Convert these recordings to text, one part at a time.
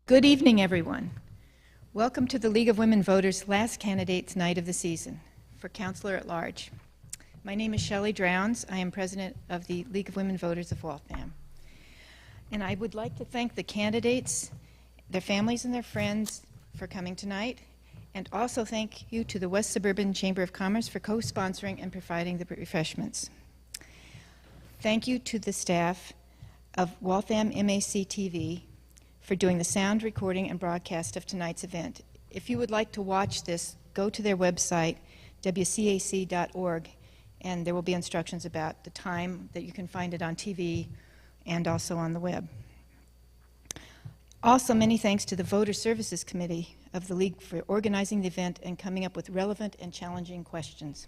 Good evening, everyone. Welcome to the League of Women Voters' last candidates' night of the season for Councilor at Large. My name is Shelley Drowns. I am president of the League of Women Voters of Waltham. And I would like to thank the candidates, their families, and their friends for coming tonight, and also thank you to the West Suburban Chamber of Commerce for co-sponsoring and providing the refreshments. Thank you to the staff of Waltham MAC TV for doing the sound recording and broadcast of tonight's event. If you would like to watch this, go to their website, wcac.org, and there will be instructions about the time that you can find it on TV and also on the web. Also, many thanks to the Voter Services Committee of the League for organizing the event and coming up with relevant and challenging questions.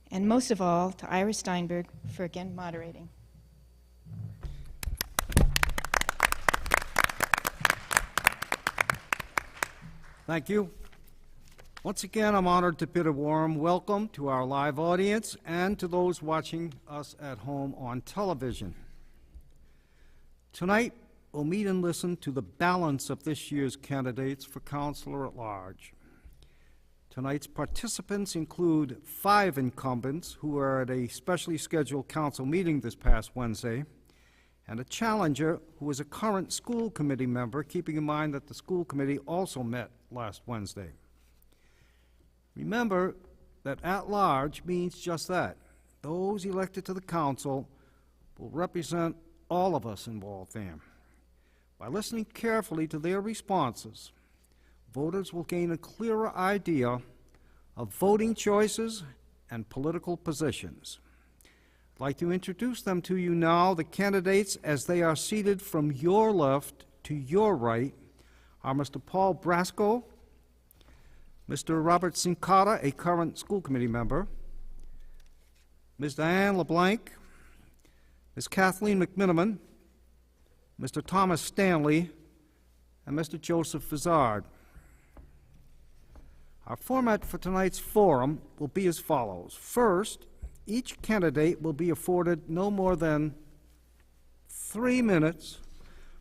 And most of all, to Ira Steinberg for again moderating. Thank you. Once again, I'm honored to bid a warm welcome to our live audience and to those watching us at home on television. Tonight, we'll meet and listen to the balance of this year's candidates for Councilor at Large. Tonight's participants include 5 incumbents who were at a specially scheduled council meeting this past Wednesday, and a challenger who is a current school committee member, keeping in mind that the school committee also met last Wednesday. Remember that at large means just that. Those elected to the council will represent all of us in Waltham. By listening carefully to their responses, voters will gain a clearer idea of voting choices and political positions. I'd like to introduce them to you now. The candidates, as they are seated from your left to your right, are Mr. Paul Brasco, Mr. Robert Sincata, a current school committee member, Ms. Diane LeBlanc, Ms. Kathleen McMiniman, Mr. Thomas Stanley, and Mr. Joseph Vizard. Our format for tonight's forum will be as follows. First, each candidate will be afforded no more than 3 minutes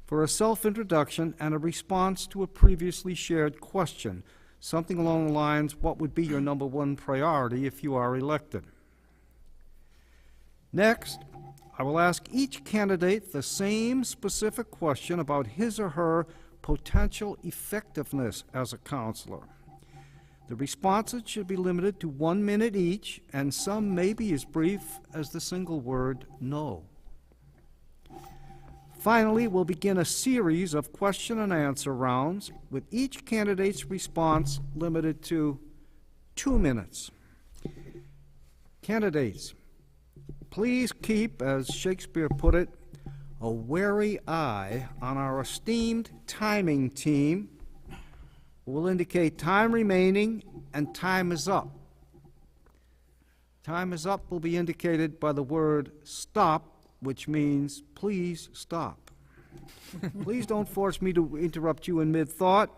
for a self-introduction and a response to a previously shared question, something along the lines, what would be your number one priority if you are elected? Next, I will ask each candidate the same specific question about his or her potential effectiveness as a counselor. The responses should be limited to 1 minute each, and some may be as brief as the single word no. Finally, we'll begin a series of question and answer rounds with each candidate's response limited to 2 minutes. Candidates, please keep, as Shakespeare put it, a wary eye on our esteemed timing team, who will indicate time remaining and time is up. Time is up will be indicated by the word stop, which means please stop. Please don't force me to interrupt you in mid-thought.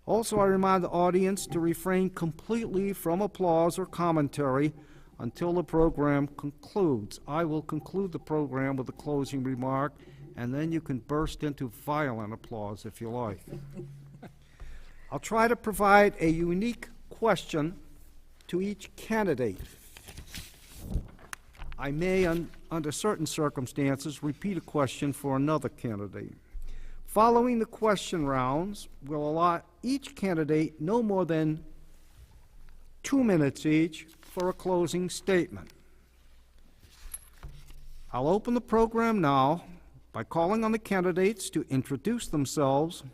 Also, I remind the audience to refrain completely from applause or commentary until the program concludes. I will conclude the program with a closing remark, and then you can burst into violent applause if you like. I'll try to provide a unique question to each candidate. I may, under certain circumstances, repeat a question for another candidate. Following the question rounds, we'll allot each candidate no more than 2 minutes each for a closing statement. I'll open the program now by calling on the candidates to introduce themselves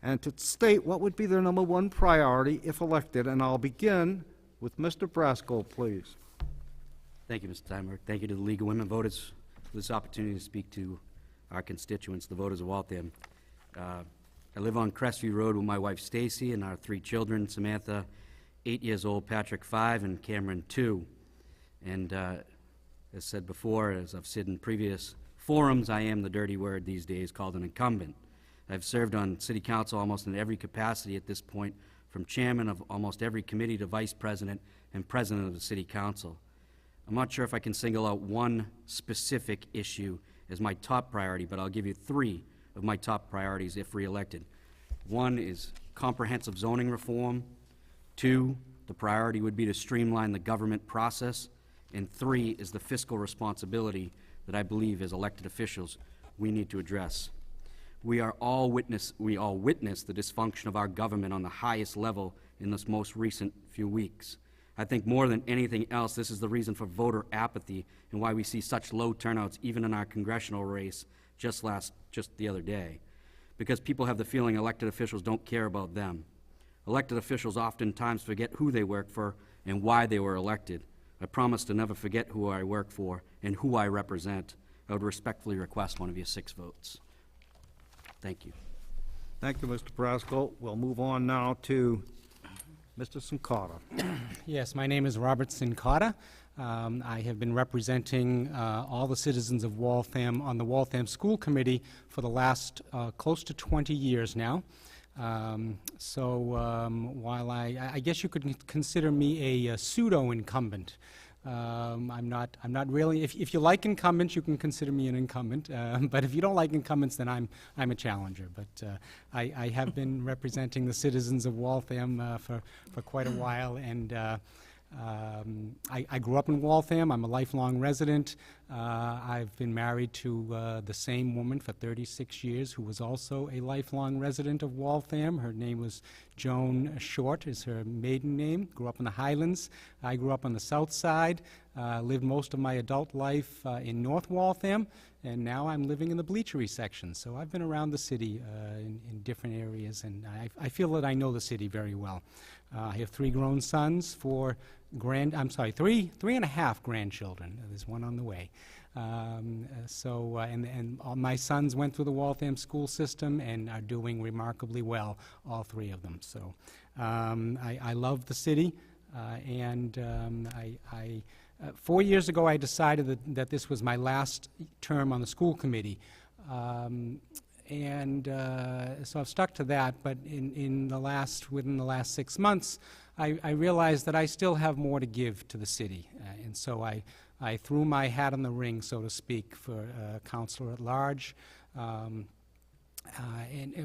and to state what would be their number one priority if elected, and I'll begin with Mr. Brasco, please. Thank you, Mr. Steinberg. Thank you to the League of Women Voters for this opportunity to speak to our constituents, the voters of Waltham. I live on Crestview Road with my wife, Stacy, and our 3 children, Samantha, 8 years old, Patrick, 5, and Cameron, 2. And as said before, as I've said in previous forums, I am the dirty word these days called an incumbent. I've served on city council almost in every capacity at this point, from chairman of almost every committee to vice president and president of the city council. I'm not sure if I can single out one specific issue as my top priority, but I'll give you 3 of my top priorities if reelected. One is comprehensive zoning reform. Two, the priority would be to streamline the government process. And three is the fiscal responsibility that I believe as elected officials we need to address. We all witness the dysfunction of our government on the highest level in this most recent few weeks. I think more than anything else, this is the reason for voter apathy and why we see such low turnouts even in our congressional race just the other day. Because people have the feeling elected officials don't care about them. Elected officials oftentimes forget who they work for and why they were elected. I promise to never forget who I work for and who I represent. I would respectfully request one of your 6 votes. Thank you. Thank you, Mr. Prasko. We'll move on now to Mr. Sincata. Yes, my name is Robert Sincata. I have been representing all the citizens of Waltham on the Waltham School Committee for the last close to 20 years now. While I guess you could consider me a pseudo-incumbent. I'm not really. If you like incumbents, you can consider me an incumbent. But if you don't like incumbents, then I'm a challenger. But I have been representing the citizens of Waltham for quite a while, and I grew up in Waltham. I'm a lifelong resident. I've been married to the same woman for 36 years who was also a lifelong resident of Waltham. Her name was Joan Short, is her maiden name. Grew up in the Highlands. I grew up on the south side, lived most of my adult life in North Waltham, and now I'm living in the Bleachery section. So I've been around the city in different areas, and I feel that I know the city very well. I have 3 grown sons, 3 and a half grandchildren. There's one on the way. And all my sons went through the Waltham school system and are doing remarkably well, all 3 of them. So I love the city, 4 years ago I decided that this was my last term on the school committee. So I've stuck to that, but within the last 6 months, I realized that I still have more to give to the city. And so I threw my hat in the ring, so to speak, for councilor at large. And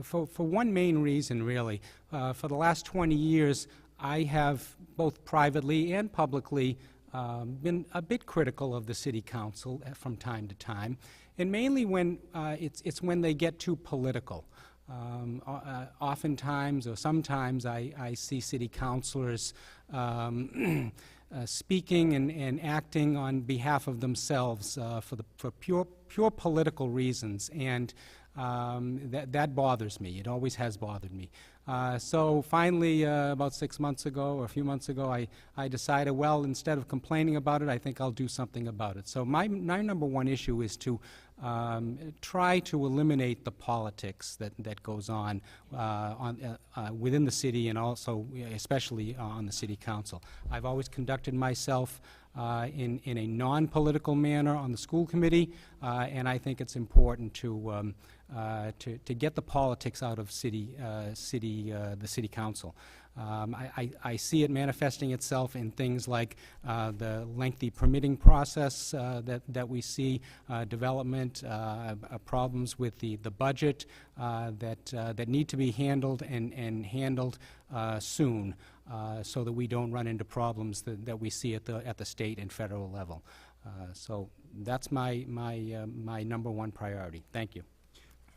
for one main reason, really. For the last 20 years, I have, both privately and publicly, been a bit critical of the city council from time to time. And mainly when it's when they get too political. Oftentimes or sometimes I see city councilors speaking and acting on behalf of themselves for pure political reasons, and that bothers me. It always has bothered me. So finally, about 6 months ago, or a few months ago, I decided, well, instead of complaining about it, I think I'll do something about it. So my number one issue is to try to eliminate the politics that goes on within the city, and also especially on the city council. I've always conducted myself in a non-political manner on the school committee, and I think it's important to get the politics out of the city council. I see it manifesting itself in things like the lengthy permitting process that we see, development, problems with the budget that need to be handled and handled soon, so that we don't run into problems that we see at the state and federal level. So that's my number one priority. Thank you.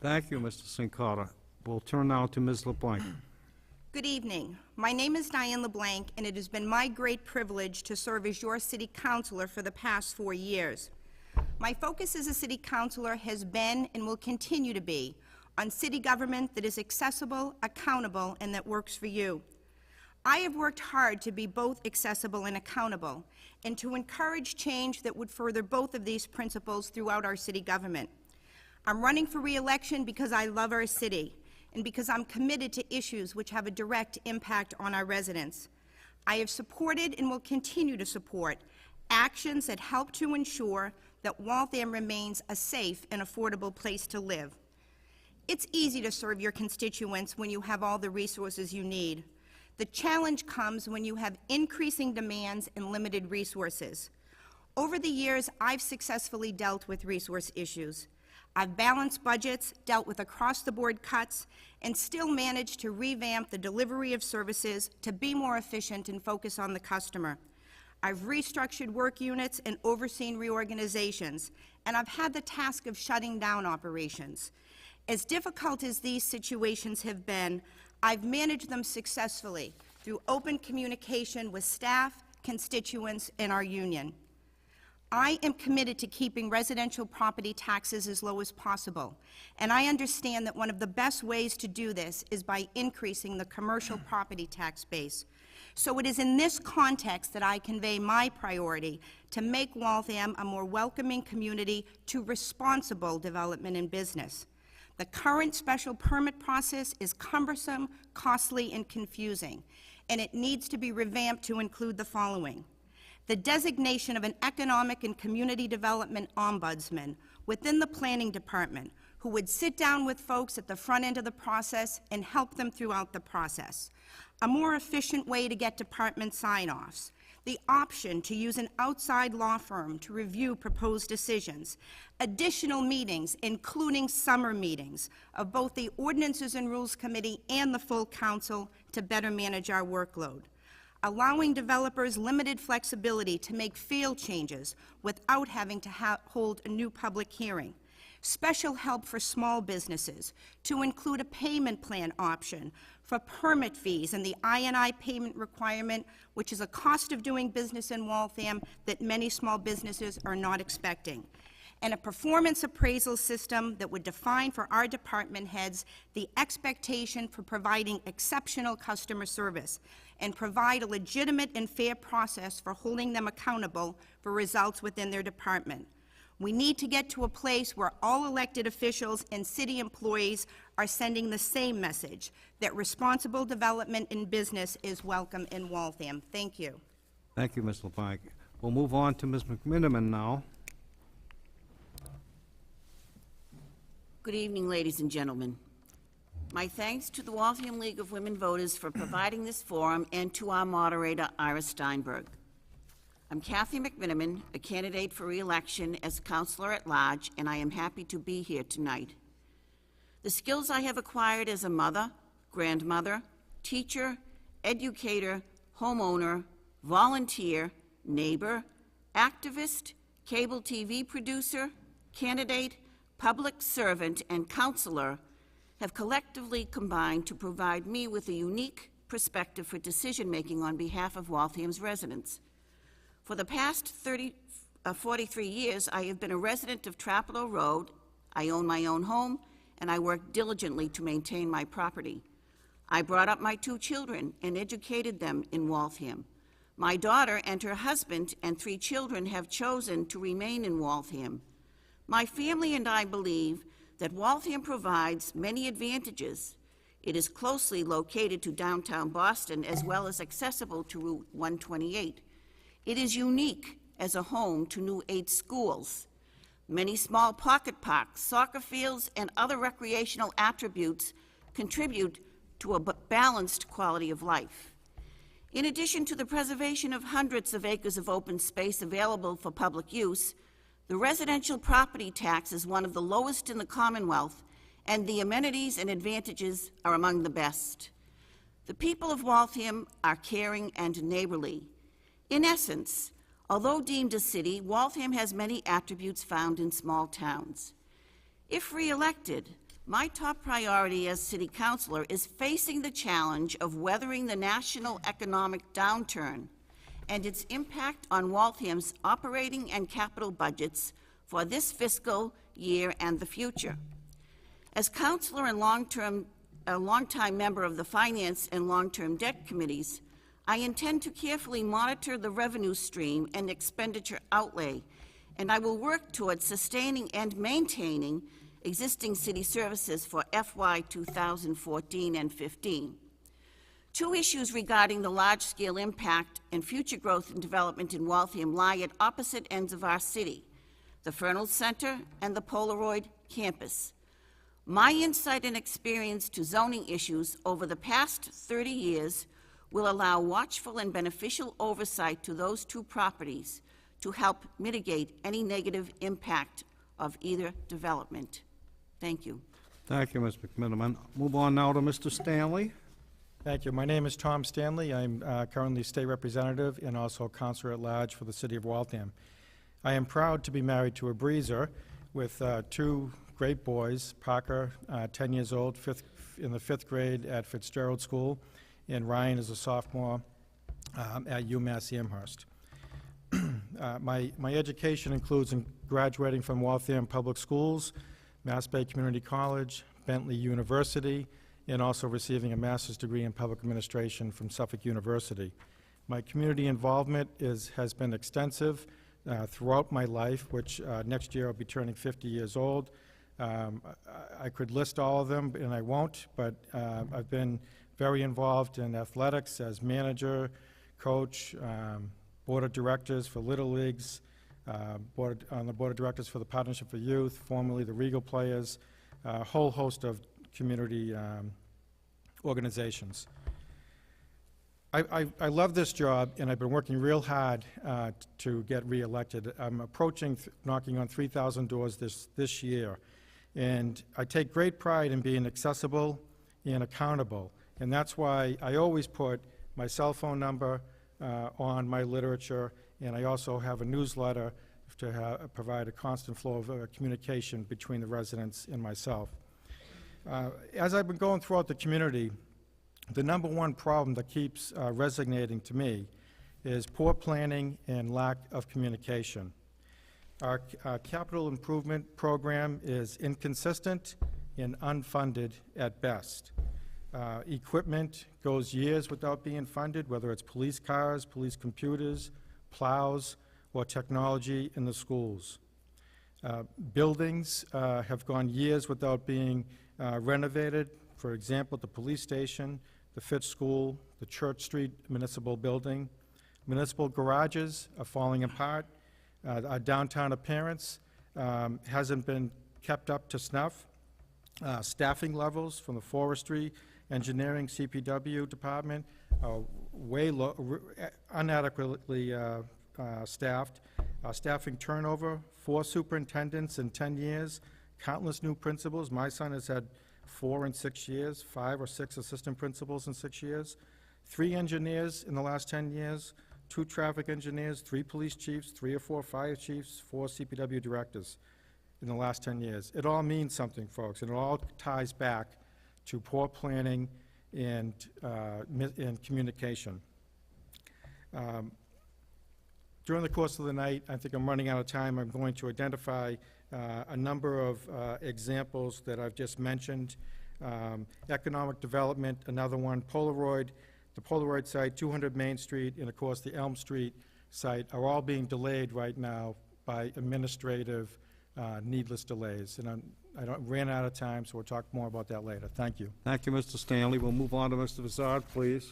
Thank you, Mr. Sincata. We'll turn now to Ms. LeBlanc. Good evening. My name is Diane LeBlanc, and it has been my great privilege to serve as your city councilor for the past 4 years. My focus as a city councilor has been and will continue to be on city government that is accessible, accountable, and that works for you. I have worked hard to be both accessible and accountable, and to encourage change that would further both of these principles throughout our city government. I'm running for re-election because I love our city, and because I'm committed to issues which have a direct impact on our residents. I have supported and will continue to support actions that help to ensure that Waltham remains a safe and affordable place to live. It's easy to serve your constituents when you have all the resources you need. The challenge comes when you have increasing demands and limited resources. Over the years, I've successfully dealt with resource issues. I've balanced budgets, dealt with across-the-board cuts, and still managed to revamp the delivery of services to be more efficient and focus on the customer. I've restructured work units and overseen reorganizations, and I've had the task of shutting down operations. As difficult as these situations have been, I've managed them successfully through open communication with staff, constituents, and our union. I am committed to keeping residential property taxes as low as possible, and I understand that one of the best ways to do this is by increasing the commercial property tax base. So it is in this context that I convey my priority to make Waltham a more welcoming community to responsible development and business. The current special permit process is cumbersome, costly, and confusing, and it needs to be revamped to include the following: the designation of an economic and community development ombudsman within the planning department who would sit down with folks at the front end of the process and help them throughout the process. A more efficient way to get department sign-offs. The option to use an outside law firm to review proposed decisions. Additional meetings, including summer meetings, of both the Ordinances and Rules Committee and the full council to better manage our workload. Allowing developers limited flexibility to make field changes without having to hold a new public hearing. Special help for small businesses to include a payment plan option for permit fees and the I&I payment requirement, which is a cost of doing business in Waltham that many small businesses are not expecting. And a performance appraisal system that would define for our department heads the expectation for providing exceptional customer service and provide a legitimate and fair process for holding them accountable for results within their department. We need to get to a place where all elected officials and city employees are sending the same message, that responsible development in business is welcome in Waltham. Thank you. Thank you, Ms. LeBlanc. We'll move on to Ms. McMiniman now. Good evening, ladies and gentlemen. My thanks to the Waltham League of Women Voters for providing this forum and to our moderator, Ira Steinberg. I'm Kathy McMiniman, a candidate for re-election as Councilor at Large, and I am happy to be here tonight. The skills I have acquired as a mother, grandmother, teacher, educator, homeowner, volunteer, neighbor, activist, cable TV producer, candidate, public servant, and counselor have collectively combined to provide me with a unique perspective for decision-making on behalf of Waltham's residents. For the past 43 years, I have been a resident of Trapelo Road. I own my own home, and I work diligently to maintain my property. I brought up my 2 children and educated them in Waltham. My daughter and her husband and 3 children have chosen to remain in Waltham. My family and I believe that Waltham provides many advantages. It is closely located to downtown Boston as well as accessible to Route 128. It is unique as a home to new 8 schools. Many small pocket parks, soccer fields, and other recreational attributes contribute to a balanced quality of life. In addition to the preservation of hundreds of acres of open space available for public use, the residential property tax is one of the lowest in the Commonwealth, and the amenities and advantages are among the best. The people of Waltham are caring and neighborly. In essence, although deemed a city, Waltham has many attributes found in small towns. If re-elected, my top priority as city councilor is facing the challenge of weathering the national economic downturn and its impact on Waltham's operating and capital budgets for this fiscal year and the future. As councilor and a longtime member of the Finance and Long-Term Debt Committees, I intend to carefully monitor the revenue stream and expenditure outlay, and I will work towards sustaining and maintaining existing city services for FY 2014 and 15. 2 issues regarding the large-scale impact and future growth and development in Waltham lie at opposite ends of our city, the Fernald Center and the Polaroid campus. My insight and experience to zoning issues over the past 30 years will allow watchful and beneficial oversight to those 2 properties to help mitigate any negative impact of either development. Thank you. Thank you, Ms. McMiniman. Move on now to Mr. Stanley. Thank you. My name is Tom Stanley. I'm currently state representative and also counselor at large for the city of Waltham. I am proud to be married to a breezer with two great boys, Parker, 10 years old, in the 5th grade at Fitzgerald School, and Ryan is a sophomore at UMass Amherst. My education includes graduating from Waltham Public Schools, Mass Bay Community College, Bentley University, and also receiving a master's degree in public administration from Suffolk University. My community involvement has been extensive throughout my life, which next year I'll be turning 50 years old. I could list all of them, and I won't, but I've been very involved in athletics as manager, coach, board of directors for Little Leagues, on the board of directors for the Partnership for Youth, formerly the Regal Players, a whole host of community organizations. I love this job, and I've been working real hard to get reelected. I'm approaching, knocking on 3,000 doors this year, and I take great pride in being accessible and accountable, and that's why I always put my cell phone number on my literature, and I also have a newsletter to provide a constant flow of communication between the residents and myself. As I've been going throughout the community, the number one problem that keeps resonating to me is poor planning and lack of communication. Our capital improvement program is inconsistent and unfunded at best. Equipment goes years without being funded, whether it's police cars, police computers, plows, or technology in the schools. Buildings have gone years without being renovated. For example, the police station, the Fitz School, the Church Street Municipal Building. Municipal garages are falling apart. Our downtown appearance hasn't been kept up to snuff. Staffing levels from the forestry, engineering, CPW department are way low, inadequately staffed. Staffing turnover, 4 superintendents in 10 years, countless new principals. My son has had 4 in 6 years, 5 or 6 assistant principals in 6 years, 3 engineers in the last 10 years, 2 traffic engineers, 3 police chiefs, 3 or 4 fire chiefs, 4 CPW directors in the last 10 years. It all means something, folks, and it all ties back to poor planning and communication. During the course of the night, I think I'm running out of time, I'm going to identify a number of examples that I've just mentioned. Economic development, another one. Polaroid, the Polaroid site, 200 Main Street, and of course the Elm Street site are all being delayed right now by administrative needless delays. And I ran out of time, so we'll talk more about that later. Thank you. Thank you, Mr. Stanley. We'll move on to Mr. Vizard, please.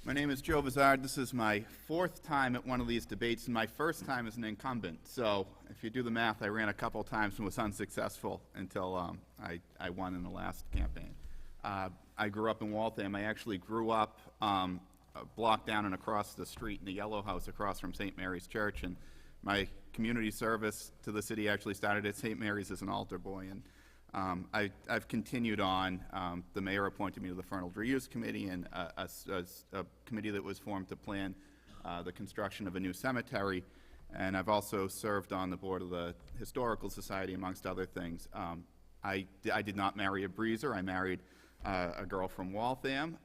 My name is Joe Vizard. This is my 4th time at one of these debates and my first time as an incumbent. So if you do the math, I ran a couple times and was unsuccessful until I won in the last campaign. I grew up in Waltham. I actually grew up a block down and across the street in the Yellow House across from St. Mary's Church. And my community service to the city actually started at St. Mary's as an altar boy. And I've continued on. The mayor appointed me to the Fernald Reuse Committee and a committee that was formed to plan the construction of a new cemetery. And I've also served on the board of the Historical Society, amongst other things. I did not marry a breezer. I married a girl from Waltham,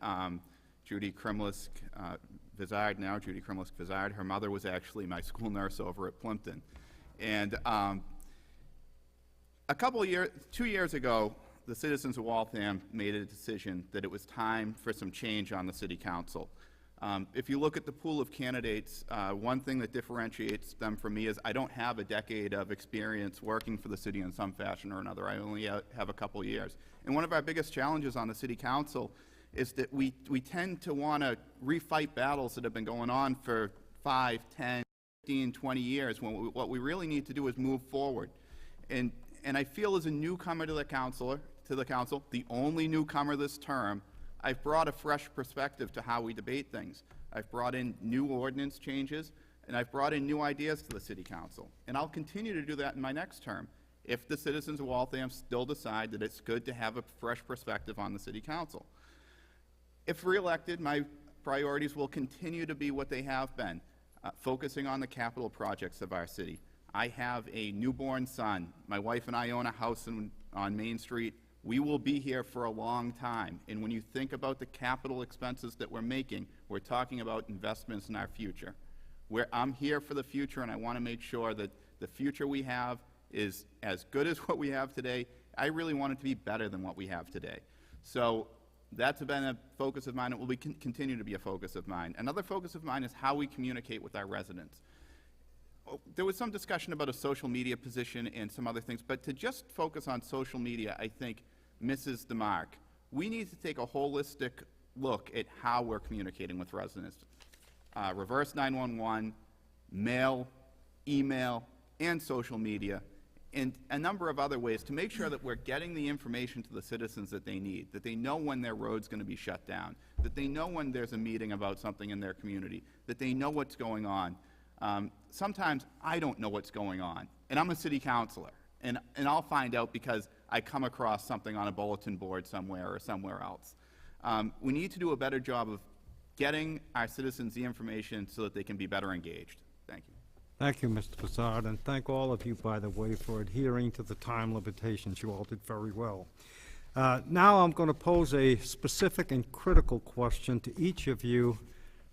Judy Krimlisk Vizard, now Judy Krimlisk Vizard. Her mother was actually my school nurse over at Plimpton. And a couple of years, 2 years ago, the citizens of Waltham made a decision that it was time for some change on the city council. If you look at the pool of candidates, one thing that differentiates them from me is I don't have a decade of experience working for the city in some fashion or another. I only have a couple years. And one of our biggest challenges on the city council is that we tend to want to refight battles that have been going on for 5, 10, 15, 20 years, when what we really need to do is move forward. And I feel as a newcomer to the council, the only newcomer this term, I've brought a fresh perspective to how we debate things. I've brought in new ordinance changes, and I've brought in new ideas to the city council, and I'll continue to do that in my next term if the citizens of Waltham still decide that it's good to have a fresh perspective on the city council. If reelected, my priorities will continue to be what they have been, focusing on the capital projects of our city. I have a newborn son. My wife and I own a house on Main Street. We will be here for a long time, and when you think about the capital expenses that we're making, we're talking about investments in our future. I'm here for the future, and I want to make sure that the future we have is as good as what we have today. I really want it to be better than what we have today. So that's been a focus of mine. It will continue to be a focus of mine. Another focus of mine is how we communicate with our residents. There was some discussion about a social media position and some other things, but to just focus on social media, I think, misses the mark. We need to take a holistic look at how we're communicating with residents. Reverse 911, mail, email, and social media, and a number of other ways to make sure that we're getting the information to the citizens that they need, that they know when their road's going to be shut down, that they know when there's a meeting about something in their community, that they know what's going on. Sometimes I don't know what's going on, and I'm a city councilor, and I'll find out because I come across something on a bulletin board somewhere or somewhere else. We need to do a better job of getting our citizens the information so that they can be better engaged. Thank you. Thank you, Mr. Fassard, and thank all of you, by the way, for adhering to the time limitations. You all did very well. Now I'm going to pose a specific and critical question to each of you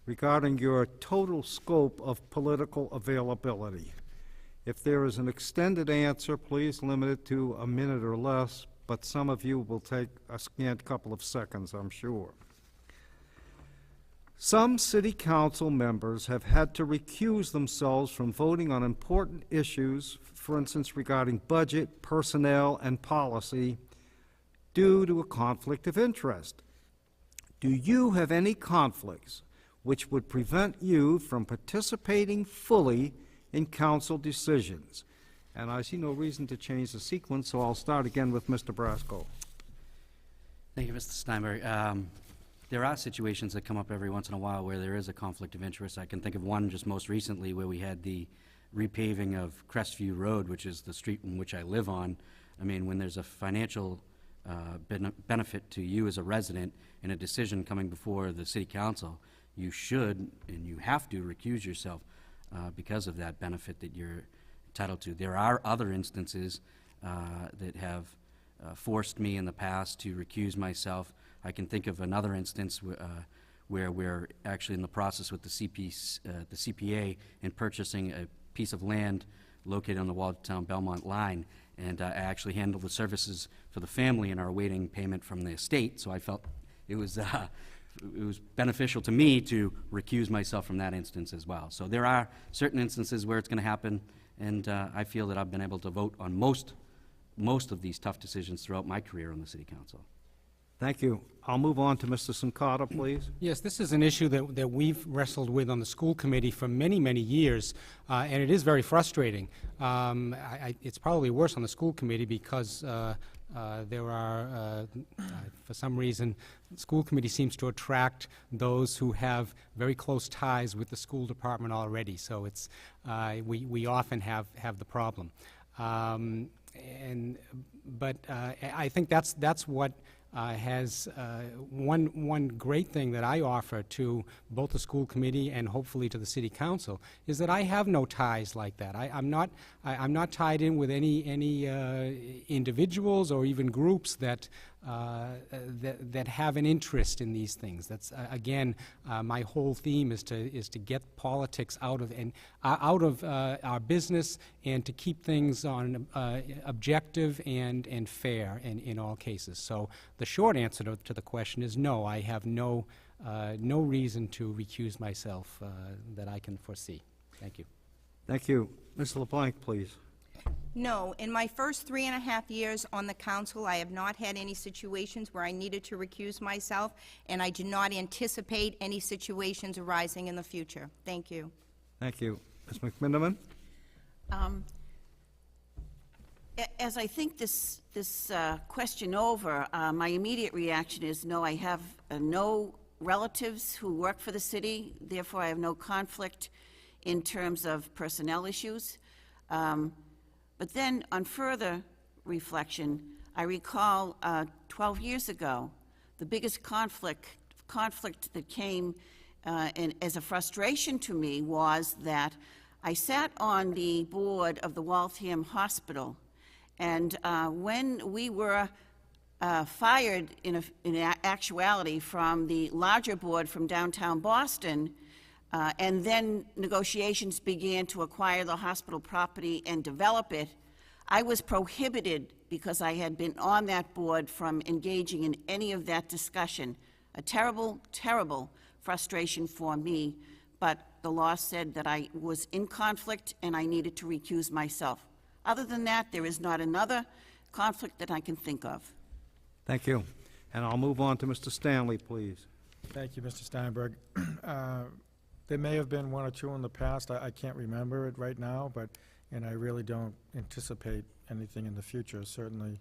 regarding your total scope of political availability. If there is an extended answer, please limit it to a minute or less, but some of you will take a scant couple of seconds, I'm sure. Some city council members have had to recuse themselves from voting on important issues, for instance, regarding budget, personnel, and policy, due to a conflict of interest. Do you have any conflicts which would prevent you from participating fully in council decisions? And I see no reason to change the sequence, so I'll start again with Mr. Brasco. Thank you, Mr. Steinberg. There are situations that come up every once in a while where there is a conflict of interest. I can think of one just most recently where we had the repaving of Crestview Road, which is the street in which I live on. I mean, when there's a financial benefit to you as a resident and a decision coming before the city council, you should and you have to recuse yourself because of that benefit that you're entitled to. There are other instances that have forced me in the past to recuse myself. I can think of another instance where we're actually in the process with the CPA in purchasing a piece of land located on the Watertown-Belmont line, and I actually handle the services for the family and are awaiting payment from the estate, so I felt it was beneficial to me to recuse myself from that instance as well. So there are certain instances where it's going to happen, and I feel that I've been able to vote on most of these tough decisions throughout my career on the city council. Thank you. I'll move on to Mr. Sincata, please. Yes, this is an issue that we've wrestled with on the school committee for many, many years, and it is very frustrating. It's probably worse on the school committee because there are, for some reason, the school committee seems to attract those who have very close ties with the school department already, so it's, we often have the problem. But I think that's what has one great thing that I offer to both the school committee and hopefully to the city council is that I have no ties like that. I'm not tied in with any individuals or even groups that have an interest in these things. That's again my whole theme is to get politics out of our business and to keep things on objective and fair in all cases. So the short answer to the question is no. I have no reason to recuse myself that I can foresee. Thank you. Thank you. Ms. LeBlanc, please. No, in my first 3.5 years on the council, I have not had any situations where I needed to recuse myself, and I do not anticipate any situations arising in the future. Thank you. Thank you. Ms. McMiniman? As I think this question over, my immediate reaction is no, I have no relatives who work for the city, therefore I have no conflict in terms of personnel issues. But then, on further reflection, I recall 12 years ago, the biggest conflict that came and as a frustration to me was that I sat on the board of the Waltham Hospital, and when we were fired in actuality from the larger board from downtown Boston, and then negotiations began to acquire the hospital property and develop it, I was prohibited, because I had been on that board, from engaging in any of that discussion. A terrible, terrible frustration for me, but the law said that I was in conflict and I needed to recuse myself. Other than that, there is not another conflict that I can think of. Thank you. And I'll move on to Mr. Stanley, please. Thank you, Mr. Steinberg. There may have been one or two in the past. I can't remember it right now, and I really don't anticipate anything in the future, certainly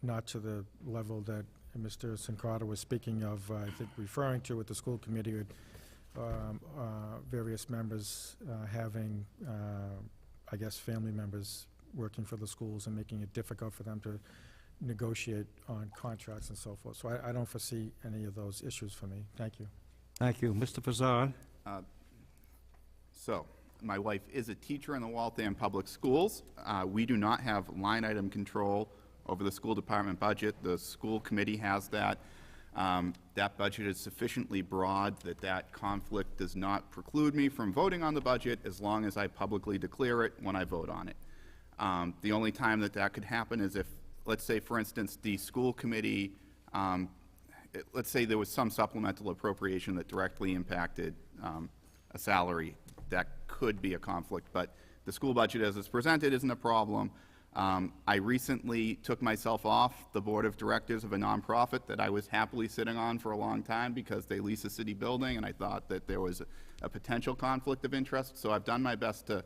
not to the level that Mr. Sincotta was speaking of, I think referring to with the school committee, with various members having, I guess, family members working for the schools and making it difficult for them to negotiate on contracts and so forth. So I don't foresee any of those issues for me. Thank you. Thank you. Mr. Fazzard? So, my wife is a teacher in the Waltham Public Schools. We do not have line item control over the school department budget. The school committee has that. That budget is sufficiently broad that that conflict does not preclude me from voting on the budget as long as I publicly declare it when I vote on it. The only time that that could happen is if, let's say, for instance, the school committee, let's say there was some supplemental appropriation that directly impacted a salary. That could be a conflict, but the school budget as it's presented isn't a problem. I recently took myself off the board of directors of a nonprofit that I was happily sitting on for a long time because they lease a city building, and I thought that there was a potential conflict of interest. So I've done my best to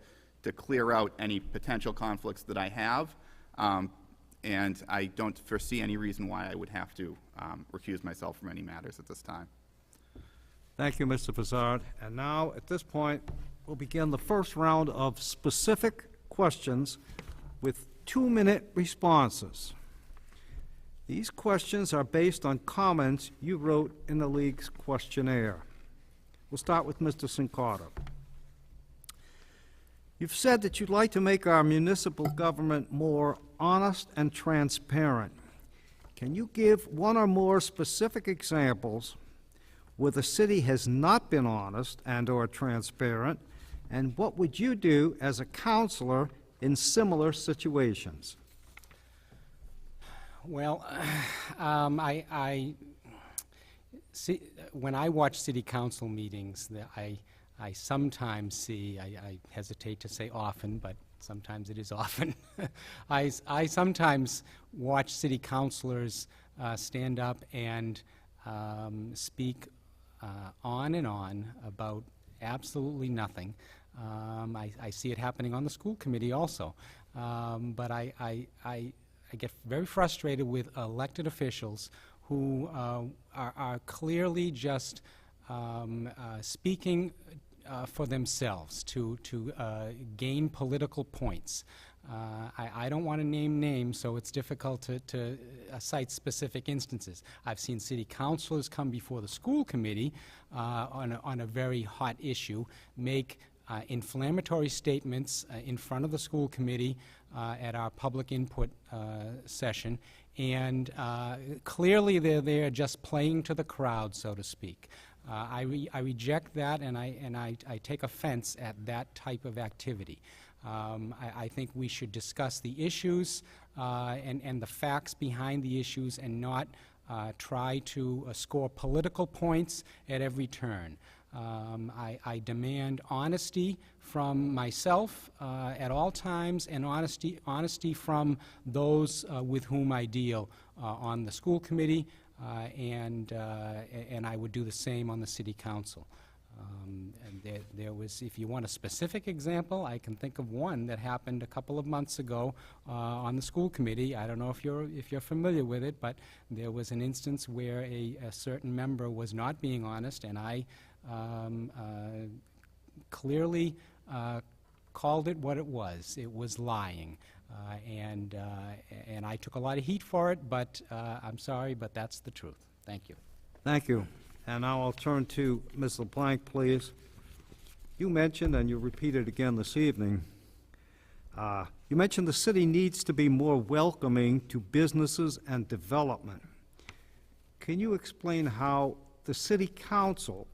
clear out any potential conflicts that I have, and I don't foresee any reason why I would have to recuse myself from any matters at this time. Thank you, Mr. Fazzard. And now, at this point, we'll begin the first round of specific questions with 2-minute responses. These questions are based on comments you wrote in the League's questionnaire. We'll start with Mr. Sincotta. You've said that you'd like to make our municipal government more honest and transparent. Can you give one or more specific examples where the city has not been honest and/or transparent, and what would you do as a councilor in similar situations? Well, I see, when I watch city council meetings, I sometimes see, I hesitate to say often, but sometimes it is often, I sometimes watch city councilors stand up and speak on and on about absolutely nothing. I see it happening on the school committee also. But I get very frustrated with elected officials who are clearly just speaking for themselves to gain political points. I don't want to name names, so it's difficult to cite specific instances. I've seen city councilors come before the school committee on a very hot issue, make inflammatory statements in front of the school committee at our public input session, and clearly they're there just playing to the crowd, so to speak. I reject that, and I take offense at that type of activity. I think we should discuss the issues and the facts behind the issues, and not try to score political points at every turn. I demand honesty from myself at all times, and honesty from those with whom I deal on the school committee, and I would do the same on the city council. And there was, if you want a specific example, I can think of one that happened a couple of months ago on the school committee. I don't know if you're familiar with it, but there was an instance where a certain member was not being honest, and I clearly called it what it was. It was lying. And I took a lot of heat for it, but I'm sorry, but that's the truth. Thank you. Thank you. And now I'll turn to Ms. LeBlanc, please. You mentioned, and you repeated again this evening, you mentioned the city needs to be more welcoming to businesses and development. Can you explain how the city council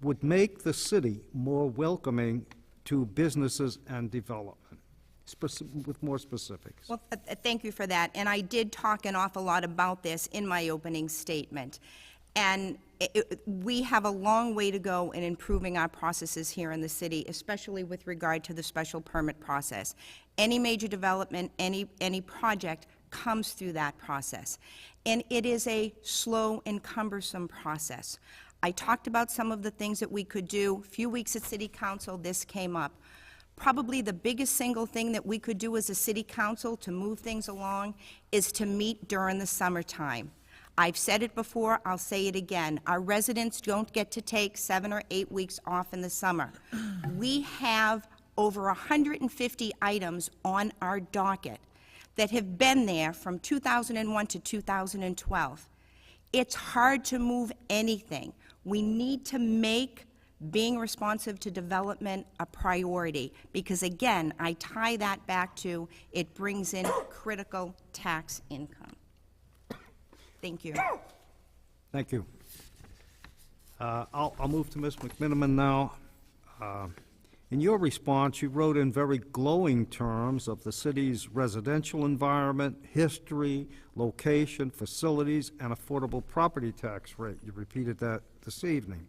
would make the city more welcoming to businesses and development? With more specifics. Well, thank you for that. And I did talk an awful lot about this in my opening statement. And we have a long way to go in improving our processes here in the city, especially with regard to the special permit process. Any major development, any project comes through that process. And it is a slow and cumbersome process. I talked about some of the things that we could do. A few weeks at City Council, this came up. Probably the biggest single thing that we could do as a city council to move things along is to meet during the summertime. I've said it before, I'll say it again. Our residents don't get to take 7 or 8 weeks off in the summer. We have over 150 items on our docket that have been there from 2001 to 2012. It's hard to move anything. We need to make being responsive to development a priority, because again, I tie that back to it brings in critical tax income. Thank you. Thank you. I'll move to Ms. McMiniman now. In your response, you wrote in very glowing terms of the city's residential environment, history, location, facilities, and affordable property tax rate. You repeated that this evening.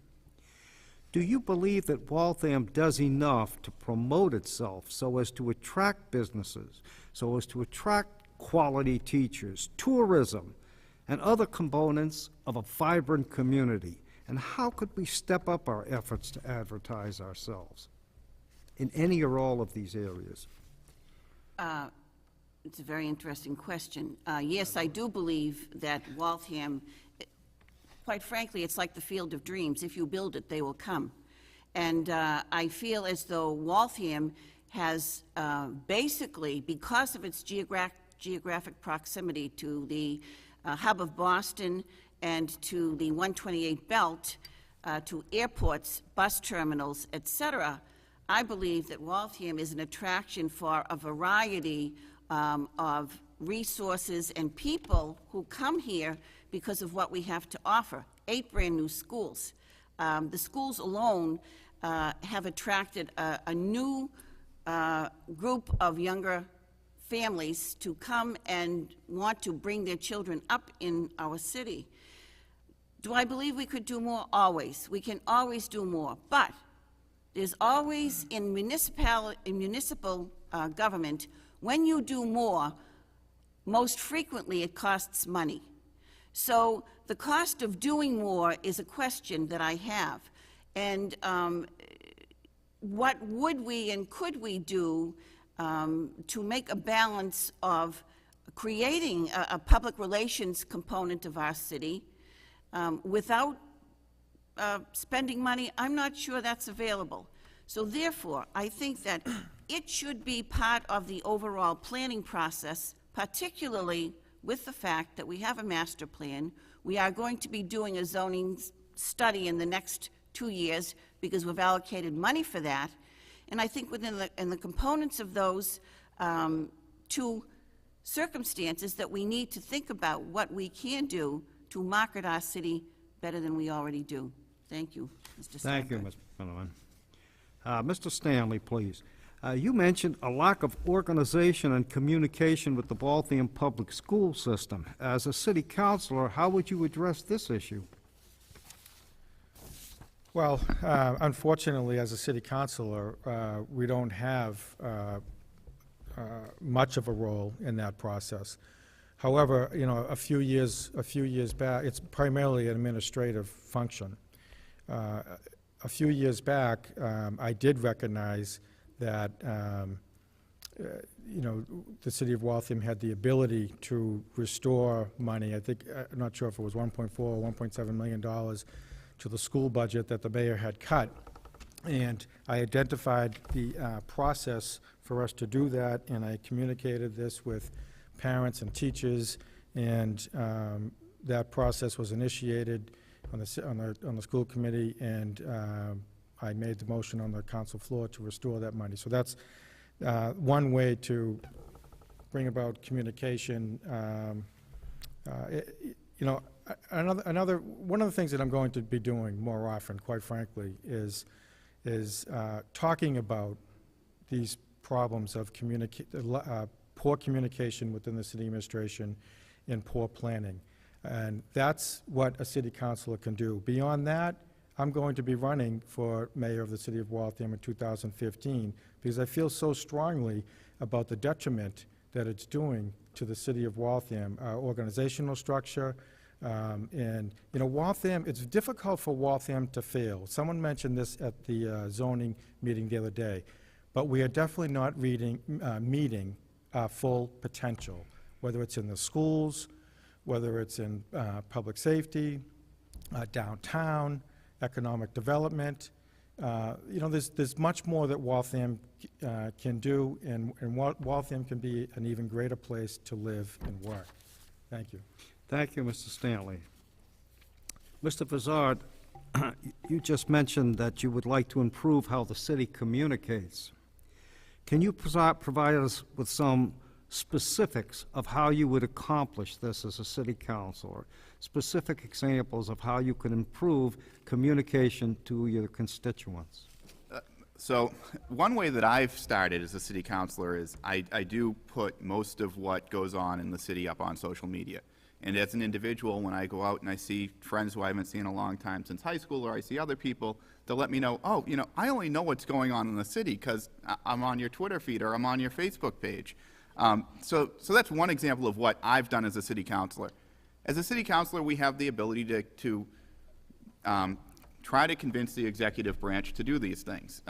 Do you believe that Waltham does enough to promote itself so as to attract businesses, so as to attract quality teachers, tourism, and other components of a vibrant community? And how could we step up our efforts to advertise ourselves in any or all of these areas? It's a very interesting question. Yes, I do believe that Waltham, quite frankly, it's like the Field of Dreams. If you build it, they will come. And I feel as though Waltham has basically, because of its geographic proximity to the hub of Boston and to the 128 belt, to airports, bus terminals, etc., I believe that Waltham is an attraction for a variety of resources and people who come here because of what we have to offer. 8 brand new schools. The schools alone have attracted a new group of younger families to come and want to bring their children up in our city. Do I believe we could do more? Always. We can always do more. But there's always, in municipal government, when you do more, most frequently it costs money. So the cost of doing more is a question that I have. And what would we and could we do to make a balance of creating a public relations component of our city without spending money? I'm not sure that's available. So therefore, I think that it should be part of the overall planning process, particularly with the fact that we have a master plan. We are going to be doing a zoning study in the next 2 years because we've allocated money for that. And I think within the components of those 2 circumstances that we need to think about what we can do to market our city better than we already do. Thank you, Mr. Steinberg. Thank you, Ms. McMiniman. Mr. Stanley, please. You mentioned a lack of organization and communication with the Waltham public school system. As a city councilor, how would you address this issue? Well, unfortunately, as a city councilor, we don't have much of a role in that process. However, you know, a few years back, it's primarily an administrative function. A few years back, I did recognize that, you know, the city of Waltham had the ability to restore money. I think, I'm not sure if it was $1.4 or $1.7 million to the school budget that the mayor had cut. And I identified the process for us to do that, and I communicated this with parents and teachers, and that process was initiated on the school committee, and I made the motion on the council floor to restore that money. So that's one way to bring about communication. You know, another one of the things that I'm going to be doing more often, quite frankly, is talking about these problems of poor communication within the city administration and poor planning. And that's what a city councilor can do. Beyond that, I'm going to be running for mayor of the city of Waltham in 2015 because I feel so strongly about the detriment that it's doing to the city of Waltham, our organizational structure. And, you know, Waltham, it's difficult for Waltham to fail. Someone mentioned this at the zoning meeting the other day, but we are definitely not meeting our full potential, whether it's in the schools, whether it's in public safety, downtown, economic development. You know, there's much more that Waltham can do, and Waltham can be an even greater place to live and work. Thank you. Thank you, Mr. Stanley. Mr. Vizard, you just mentioned that you would like to improve how the city communicates. Can you provide us with some specifics of how you would accomplish this as a city councilor? Specific examples of how you could improve communication to your constituents? So one way that I've started as a city councilor is I do put most of what goes on in the city up on social media. And as an individual, when I go out and I see friends who I haven't seen in a long time since high school, or I see other people, they'll let me know, oh, you know, I only know what's going on in the city because I'm on your Twitter feed or I'm on your Facebook page. So that's one example of what I've done as a city councilor. As a city councilor, we have the ability to try to convince the executive branch to do these things.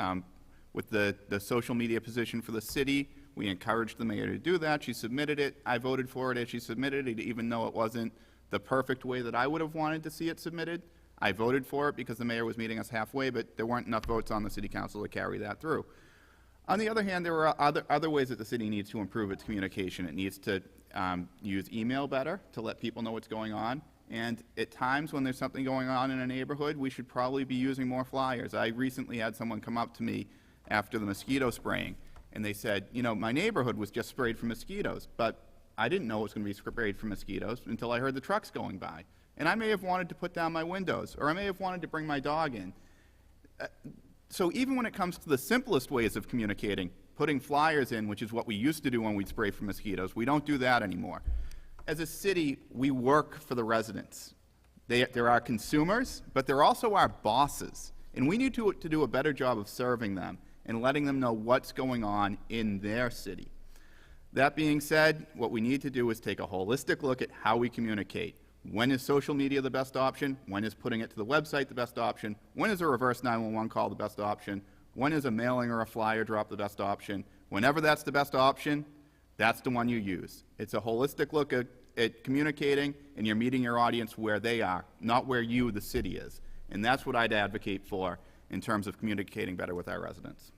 With the social media position for the city, we encouraged the mayor to do that. She submitted it. I voted for it as she submitted it, even though it wasn't the perfect way that I would have wanted to see it submitted. I voted for it because the mayor was meeting us halfway, but there weren't enough votes on the city council to carry that through. On the other hand, there are other ways that the city needs to improve its communication. It needs to use email better to let people know what's going on. And at times when there's something going on in a neighborhood, we should probably be using more flyers. I recently had someone come up to me after the mosquito spraying, and they said, you know, my neighborhood was just sprayed for mosquitoes, but I didn't know it was going to be sprayed for mosquitoes until I heard the trucks going by. And I may have wanted to put down my windows, or I may have wanted to bring my dog in. So even when it comes to the simplest ways of communicating, putting flyers in, which is what we used to do when we'd spray for mosquitoes, we don't do that anymore. As a city, we work for the residents. They're our consumers, but they're also our bosses. And we need to do a better job of serving them and letting them know what's going on in their city. That being said, what we need to do is take a holistic look at how we communicate. When is social media the best option? When is putting it to the website the best option? When is a reverse 911 call the best option? When is a mailing or a flyer drop the best option? Whenever that's the best option, that's the one you use. It's a holistic look at communicating, and you're meeting your audience where they are, not where you, the city, is. And that's what I'd advocate for in terms of communicating better with our residents.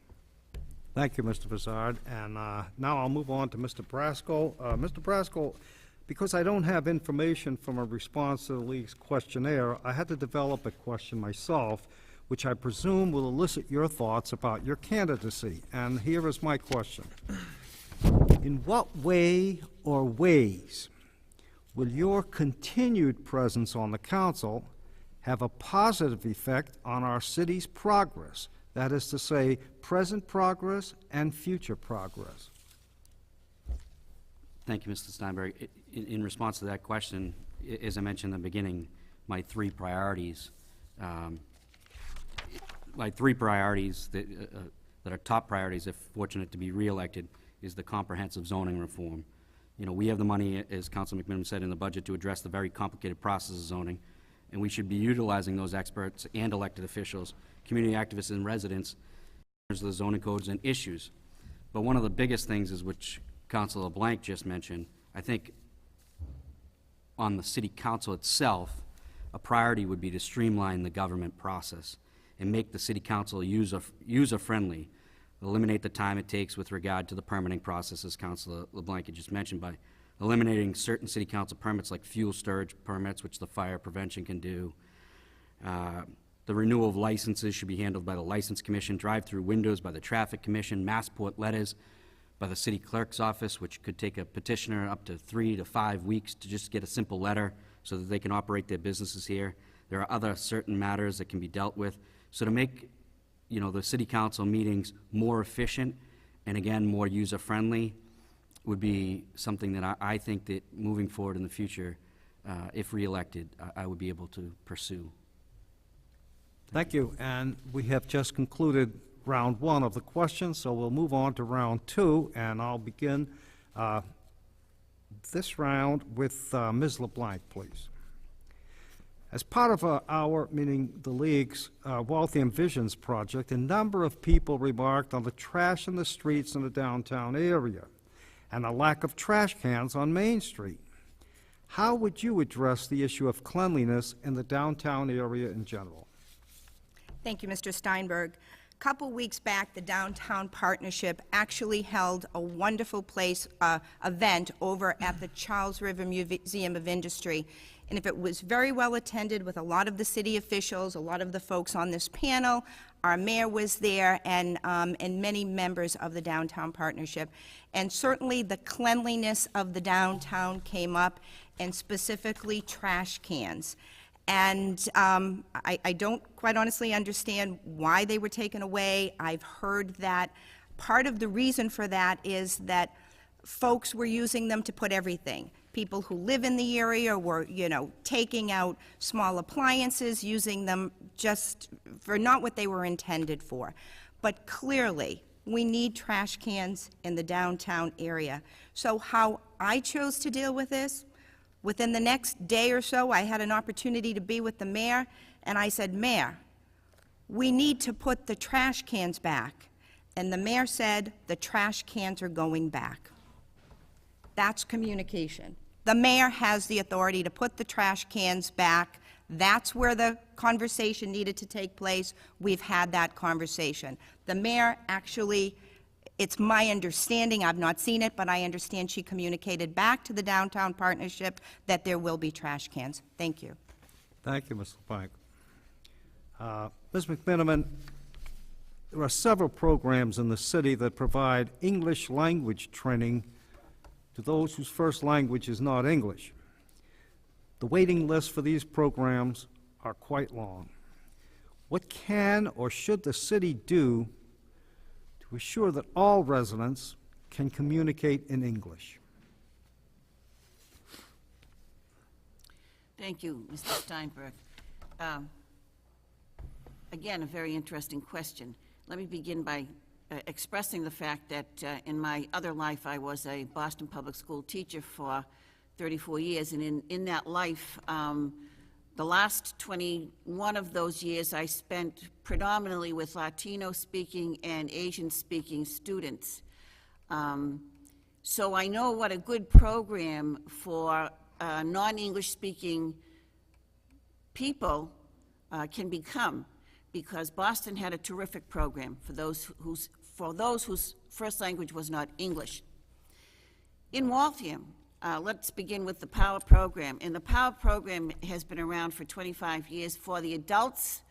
Thank you, Mr. Vizard. And now I'll move on to Mr. Braskell. Mr. Braskell, because I don't have information from a response to the League's questionnaire, I had to develop a question myself, which I presume will elicit your thoughts about your candidacy. And here is my question. In what way or ways will your continued presence on the council have a positive effect on our city's progress? That is to say, present progress and future progress. Thank you, Mr. Steinberg. In response to that question, as I mentioned in the beginning, my three priorities that are top priorities, if fortunate to be reelected, is the comprehensive zoning reform. You know, we have the money, as Councilor McMillan said, in the budget to address the very complicated process of zoning, and we should be utilizing those experts and elected officials, community activists and residents, in terms of the zoning codes and issues. But one of the biggest things is, which Councilor Blank just mentioned, I think on the city council itself, a priority would be to streamline the government process and make the city council user-friendly. Eliminate the time it takes with regard to the permitting process, as Councilor LeBlanc had just mentioned, by eliminating certain city council permits like fuel storage permits, which the fire prevention can do. The renewal of licenses should be handled by the License Commission, drive-through windows by the Traffic Commission, Massport letters by the city clerk's office, which could take a petitioner up to 3 to 5 weeks to just get a simple letter so that they can operate their businesses here. There are other certain matters that can be dealt with. So to make, the city council meetings more efficient and again, more user-friendly would be something that I think that moving forward in the future, if reelected, I would be able to pursue. Thank you, and we have just concluded round one of the questions, so we'll move on to round two, and I'll begin this round with Ms. LeBlanc, please. As part of meaning the League's Waltham Visions project, a number of people remarked on the trash in the streets in the downtown area and a lack of trash cans on Main Street. How would you address the issue of cleanliness in the downtown area in general? Thank you, Mr. Steinberg. A couple weeks back, the Downtown Partnership actually held a wonderful event over at the Charles River Museum of Industry. And if it was very well attended with a lot of the city officials, a lot of the folks on this panel, our mayor was there, and many members of the Downtown Partnership. And certainly the cleanliness of the downtown came up, and specifically trash cans. And I don't quite honestly understand why they were taken away. I've heard that part of the reason for that is that folks were using them to put everything. People who live in the area were, taking out small appliances, using them just for not what they were intended for. But clearly, we need trash cans in the downtown area. So how I chose to deal with this, within the next day or so, I had an opportunity to be with the mayor, and I said, Mayor, we need to put the trash cans back. And the mayor said, the trash cans are going back. That's communication. The mayor has the authority to put the trash cans back. That's where the conversation needed to take place. We've had that conversation. The mayor actually, it's my understanding, I've not seen it, but I understand she communicated back to the Downtown Partnership that there will be trash cans. Thank you. Thank you, Ms. LeBlanc. Ms. McMiniman, there are several programs in the city that provide English language training to those whose first language is not English. The waiting lists for these programs are quite long. What can or should the city do to assure that all residents can communicate in English? Thank you, Mr. Steinberg. Again, a very interesting question. Let me begin by expressing the fact that in my other life I was a Boston Public School teacher for 34 years, and in that life, the last 21 of those years I spent predominantly with Latino-speaking and Asian-speaking students. So I know what a good program for non-English speaking people can become, because Boston had a terrific program for those whose first language was not English. In Waltham, let's begin with the POWER program. And the POWER program has been around for 25 years for the adults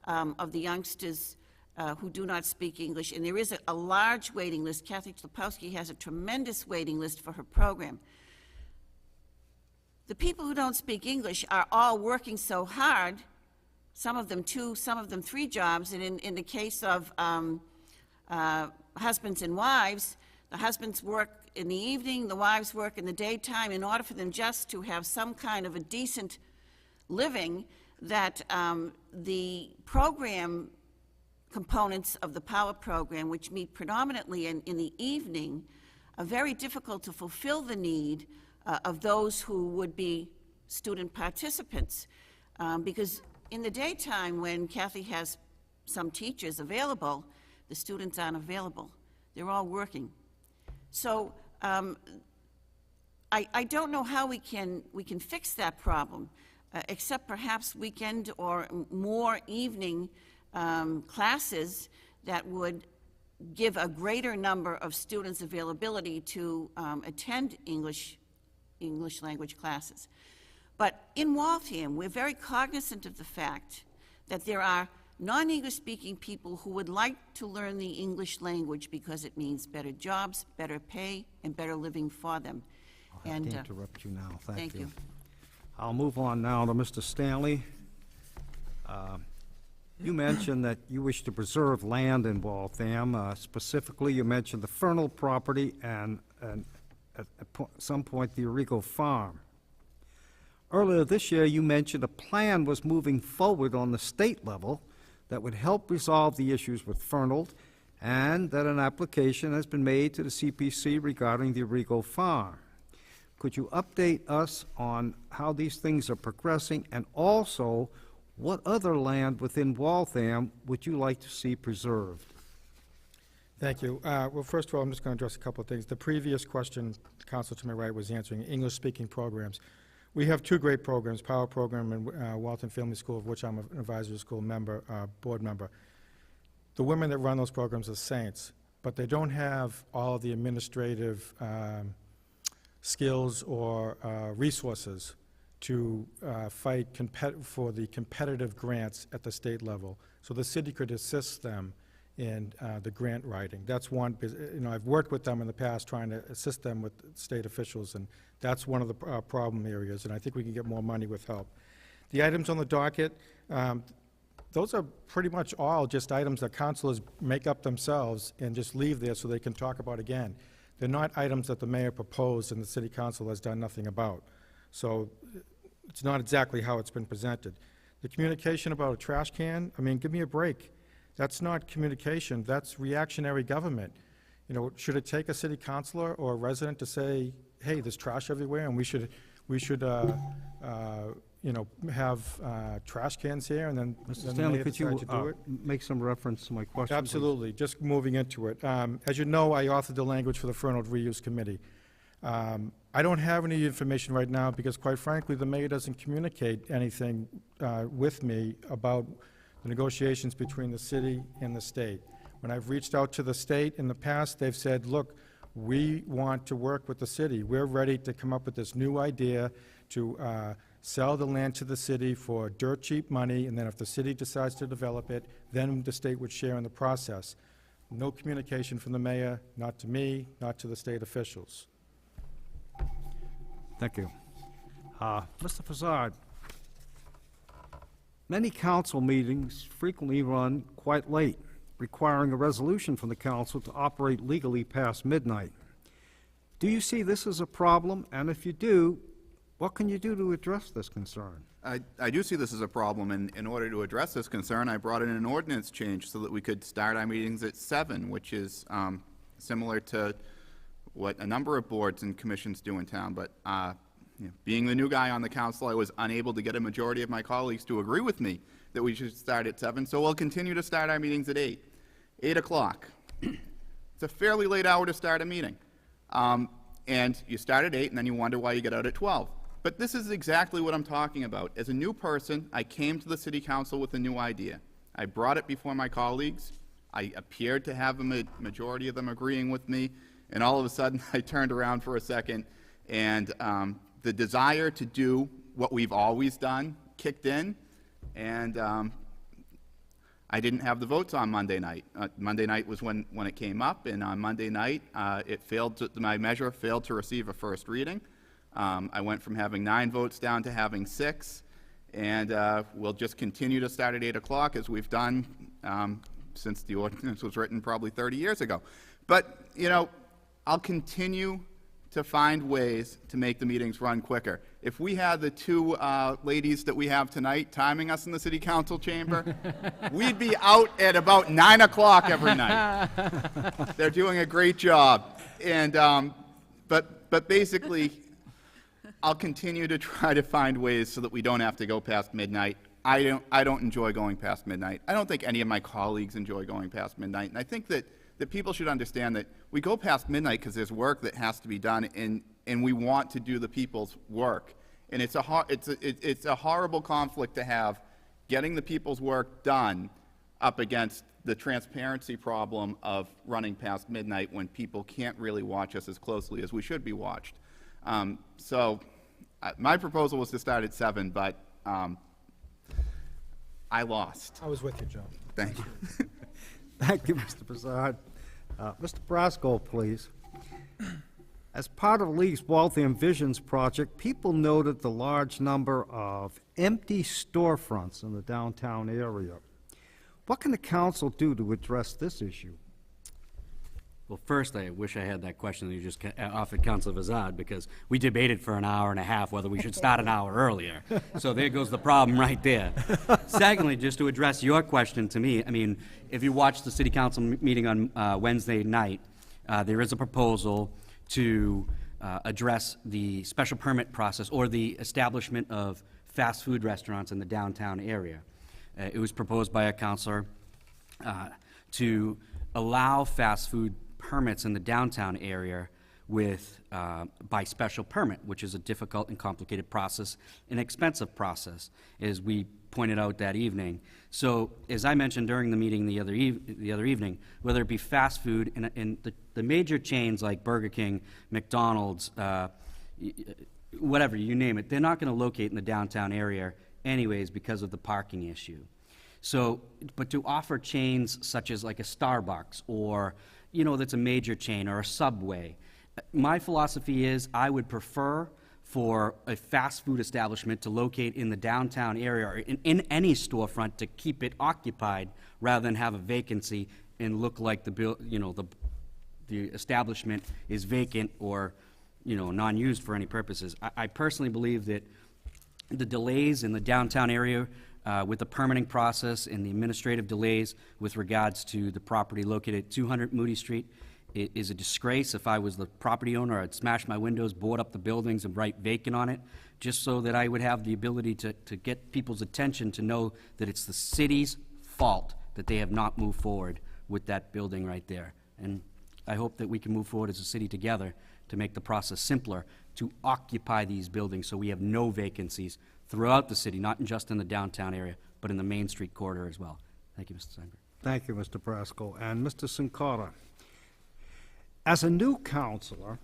of the youngsters who do not speak English. And there is a large waiting list. Kathy Chlapowski has a tremendous waiting list for her program. The people who don't speak English are all working so hard, some of them 2, some of them 3 jobs, and in the case of husbands and wives, the husbands work in the evening, the wives work in the daytime. In order for them just to have some kind of a decent living, that the program components of the POWER program, which meet predominantly in the evening, are very difficult to fulfill the need of those who would be student participants. Because in the daytime, when Kathy has some teachers available, the students aren't available. They're all working. So I don't know how we can fix that problem, except perhaps weekend or more evening classes that would give a greater number of students availability to attend English language classes. But in Waltham, we're very cognizant of the fact that there are non-English speaking people who would like to learn the English language because it means better jobs, better pay, and better living for them. I'll have to interrupt you now. Thank you. I'll move on now to Mr. Stanley. You mentioned that you wish to preserve land in Waltham. Specifically, you mentioned the Fernald property and at some point, the Arrigo Farm. Earlier this year, you mentioned a plan was moving forward on the state level that would help resolve the issues with Fernald, and that an application has been made to the CPC regarding the Arrigo Farm. Could you update us on how these things are progressing, and also what other land within Waltham would you like to see preserved? Thank you. Well, first of all, I'm just going to address a couple of things. The previous question, the council to my right was answering English-speaking programs. We have two great programs, Power Program and Waltham Family School, of which I'm an advisory school member, board member. The women that run those programs are saints, but they don't have all of the administrative skills or resources to fight for the competitive grants at the state level. So the city could assist them in the grant writing. That's one, I've worked with them in the past trying to assist them with state officials, and that's one of the problem areas, and I think we can get more money with help. The items on the docket, those are pretty much all just items that councilors make up themselves and just leave there so they can talk about again. They're not items that the mayor proposed and the city council has done nothing about. So it's not exactly how it's been presented. The communication about a trash can, I mean, give me a break. That's not communication, that's reactionary government. Should it take a city councilor or a resident to say, hey, there's trash everywhere and we should have trash cans here, and then Mr. the Stanley, mayor could decide you to do it? make some reference to my question, please? Absolutely. Just moving into it. As you know, I authored the language for the Fernald Reuse Committee. I don't have any information right now because, quite frankly, the mayor doesn't communicate anything with me about the negotiations between the city and the state. When I've reached out to the state in the past, they've said, look, we want to work with the city. We're ready to come up with this new idea to sell the land to the city for dirt cheap money, and then if the city decides to develop it, then the state would share in the process. No communication from the mayor, not to me, not to the state officials. Thank you. Mr. Fazzard, many council meetings frequently run quite late, requiring a resolution from the council to operate legally past midnight. Do you see this as a problem? And if you do, what can you do to address this concern? I do see this as a problem, and in order to address this concern, I brought in an ordinance change so that we could start our meetings at 7, which is similar to what a number of boards and commissions do in town. But being the new guy on the council, I was unable to get a majority of my colleagues to agree with me that we should start at 7, so we'll continue to start our meetings at 8. 8 o'clock. It's a fairly late hour to start a meeting. And you start at 8, and then you wonder why you get out at 12. But this is exactly what I'm talking about. As a new person, I came to the city council with a new idea. I brought it before my colleagues. I appeared to have a majority of them agreeing with me, and all of a sudden I turned around for a second, and the desire to do what we've always done kicked in, and I didn't have the votes on Monday night. Monday night was when it came up, and on Monday night, my measure failed to receive a first reading. I went from having 9 votes down to having 6, and we'll just continue to start at 8 o'clock as we've done since the ordinance was written probably 30 years ago. But, I'll continue to find ways to make the meetings run quicker. If we had the 2 ladies that we have tonight timing us in the city council chamber, we'd be out at about 9 o'clock every night. They're doing a great job. And, but basically, I'll continue to try to find ways so that we don't have to go past midnight. I don't enjoy going past midnight. I don't think any of my colleagues enjoy going past midnight. And I think that people should understand that we go past midnight because there's work that has to be done, and we want to do the people's work. And it's a horrible conflict to have, getting the people's work done up against the transparency problem of running past midnight when people can't really watch us as closely as we should be watched. My proposal was to start at 7, but I lost. I was with you, Joe. Thank you. Thank you, Mr. Broussard. Mr. Brasco, please. As part of the League's Waltham Visions project, people noted the large number of empty storefronts in the downtown area. What can the council do to address this issue? Well, first, I wish I had that question that you just offered Councilor Vazad, because we debated for an hour and a half whether we should start an hour earlier. So there goes the problem right there. Secondly, just to address your question to me, I mean, if you watch the city council meeting on Wednesday night, there is a proposal to address the special permit process or the establishment of fast food restaurants in the downtown area. It was proposed by a councilor to allow fast food permits in the downtown area with by special permit, which is a difficult and complicated process, an expensive process, as we pointed out that evening. So, as I mentioned during the meeting the other evening, whether it be fast food in the major chains like Burger King, McDonald's, whatever, you name it, they're not going to locate in the downtown area anyways because of the parking issue. So, but to offer chains such as like a Starbucks or, you know, that's a major chain, or a Subway, my philosophy is I would prefer for a fast food establishment to locate in the downtown area or in any storefront to keep it occupied rather than have a vacancy and look like the establishment is vacant or, you know, non-used for any purposes. I personally believe that the delays in the downtown area with the permitting process and the administrative delays with regards to the property located at 200 Moody Street is a disgrace. If I was the property owner, I'd smash my windows, board up the buildings, and write vacant on it, just so that I would have the ability to get people's attention to know that it's the city's fault that they have not moved forward with that building right there. And I hope that we can move forward as a city together to make the process simpler, to occupy these buildings so we have no vacancies throughout the city, not just in the downtown area, but in the Main Street corridor as well. Thank you, Mr. Steinberg. Thank you, Mr. Brasco. And Mr. Sincotta, as a new councilor,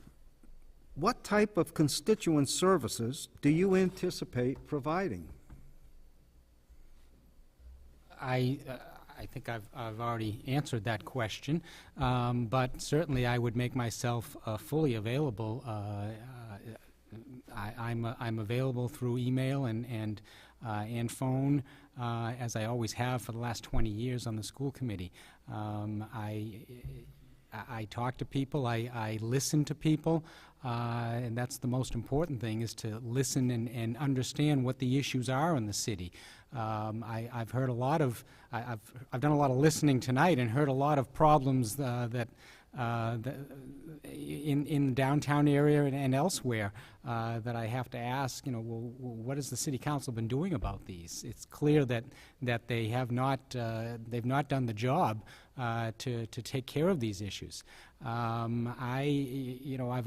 what type of constituent services do you anticipate providing? I think I've already answered that question, but certainly I would make myself fully available. I'm available through email and phone, as I always have for the last 20 years on the school committee. I talk to people, I listen to people, and that's the most important thing, is to listen and understand what the issues are in the city. I've heard a lot of, I've done a lot of listening tonight and heard a lot of problems that in the downtown area and elsewhere that I have to ask, you know, well, what has the city council been doing about these? It's clear that they have not, they've not done the job to take care of these issues. I've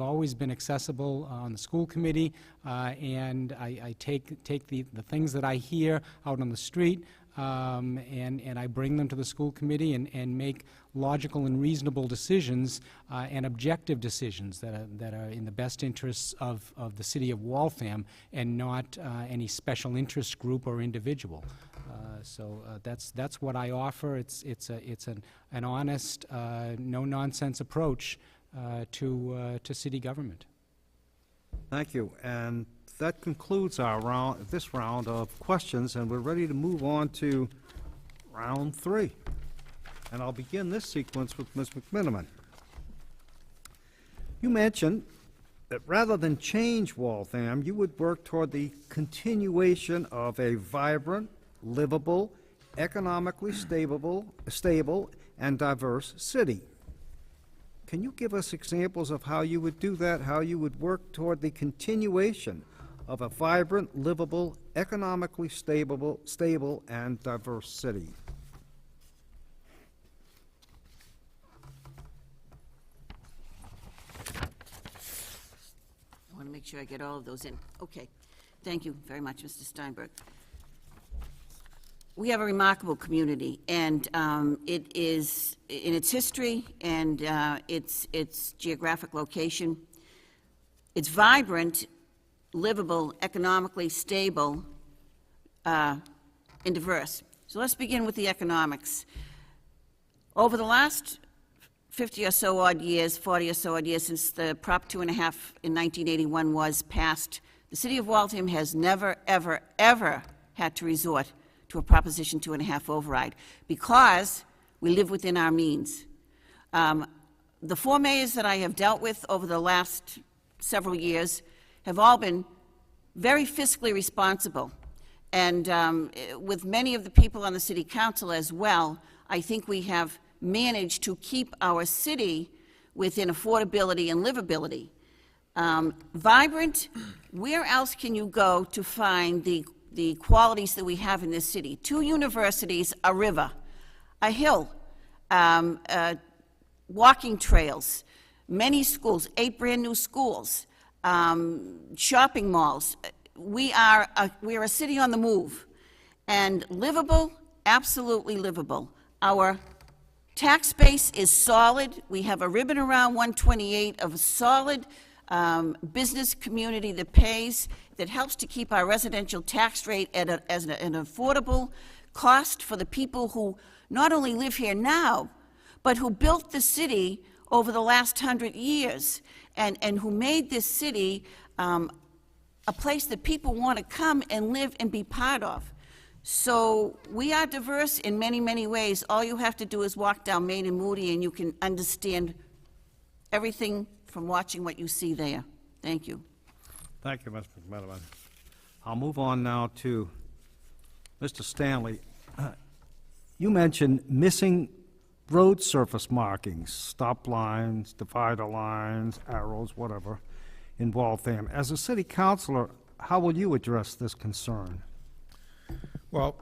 always been accessible on the school committee, and I take the things that I hear out on the street, and I bring them to the school committee and make logical and reasonable decisions and objective decisions that are in the best interests of the city of Waltham and not any special interest group or individual. So that's what I offer. It's an honest, no nonsense approach to city government. Thank you. And that concludes our this round of questions, and we're ready to move on to round 3. And I'll begin this sequence with Ms. McMiniman. You mentioned that rather than change Waltham, you would work toward the continuation of a vibrant, livable, economically stable, and diverse city. Can you give us examples of how you would do that, how you would work toward the continuation of a vibrant, livable, economically stable, and diverse city? I want to make sure I get all of those in. Okay. Thank you very much, Mr. Steinberg. we have a remarkable community, and it is, in its history and its geographic location, it's vibrant, livable, economically stable, and diverse. So let's begin with the economics. Over the last 50 or so odd years, 40 or so odd years since the Prop 2.5 in 1981 was passed, the city of Waltham has never, ever, ever had to resort to a Proposition 2.5 override because we live within our means. The four mayors that I have dealt with over the last several years have all been very fiscally responsible. And with many of the people on the city council as well, I think we have managed to keep our city within affordability and livability. Vibrant, where else can you go to find the qualities that we have in this city? 2 universities, a river, a hill, walking trails, many schools, 8 brand new schools, shopping malls. We are a city on the move, and livable, absolutely livable. Our tax base is solid. We have a ribbon around 128 of a solid business community that pays, that helps to keep our residential tax rate at an affordable cost for the people who not only live here now, but who built the city over the last 100 years and who made this city a place that people want to come and live and be part of. So we are diverse in many, many ways. All you have to do is walk down Main and Moody and you can understand everything from watching what you see there. Thank you. Thank you, Ms. McMenamin. I'll move on now to Mr. Stanley. You mentioned missing road surface markings, stop lines, divider lines, arrows, whatever, in Waltham. As a city councilor, how will you address this concern? Well,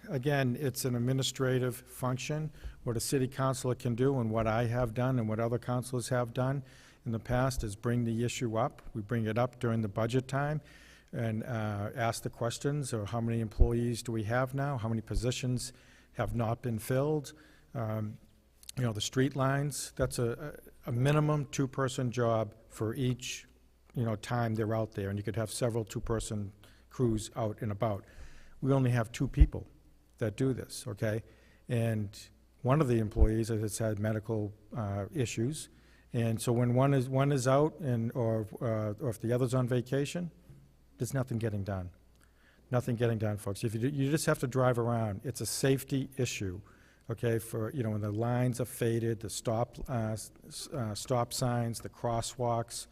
again, it's an administrative function. What a city councilor can do, and what I have done and what other councilors have done in the past, is bring the issue up. We bring it up during the budget time and ask the questions, or how many employees do we have now? How many positions have not been filled? You know, the street lines, that's a minimum 2-person job for each, you know, time they're out there, and you could have several 2-person crews out and about. We only have 2 people that do this, okay? And one of the employees has had medical issues, and so when one is out, and or if the other's on vacation, there's nothing getting done. Nothing getting done, folks. If you just have to drive around. It's a safety issue, okay? For, you know, when the lines are faded, the stop signs, the crosswalks.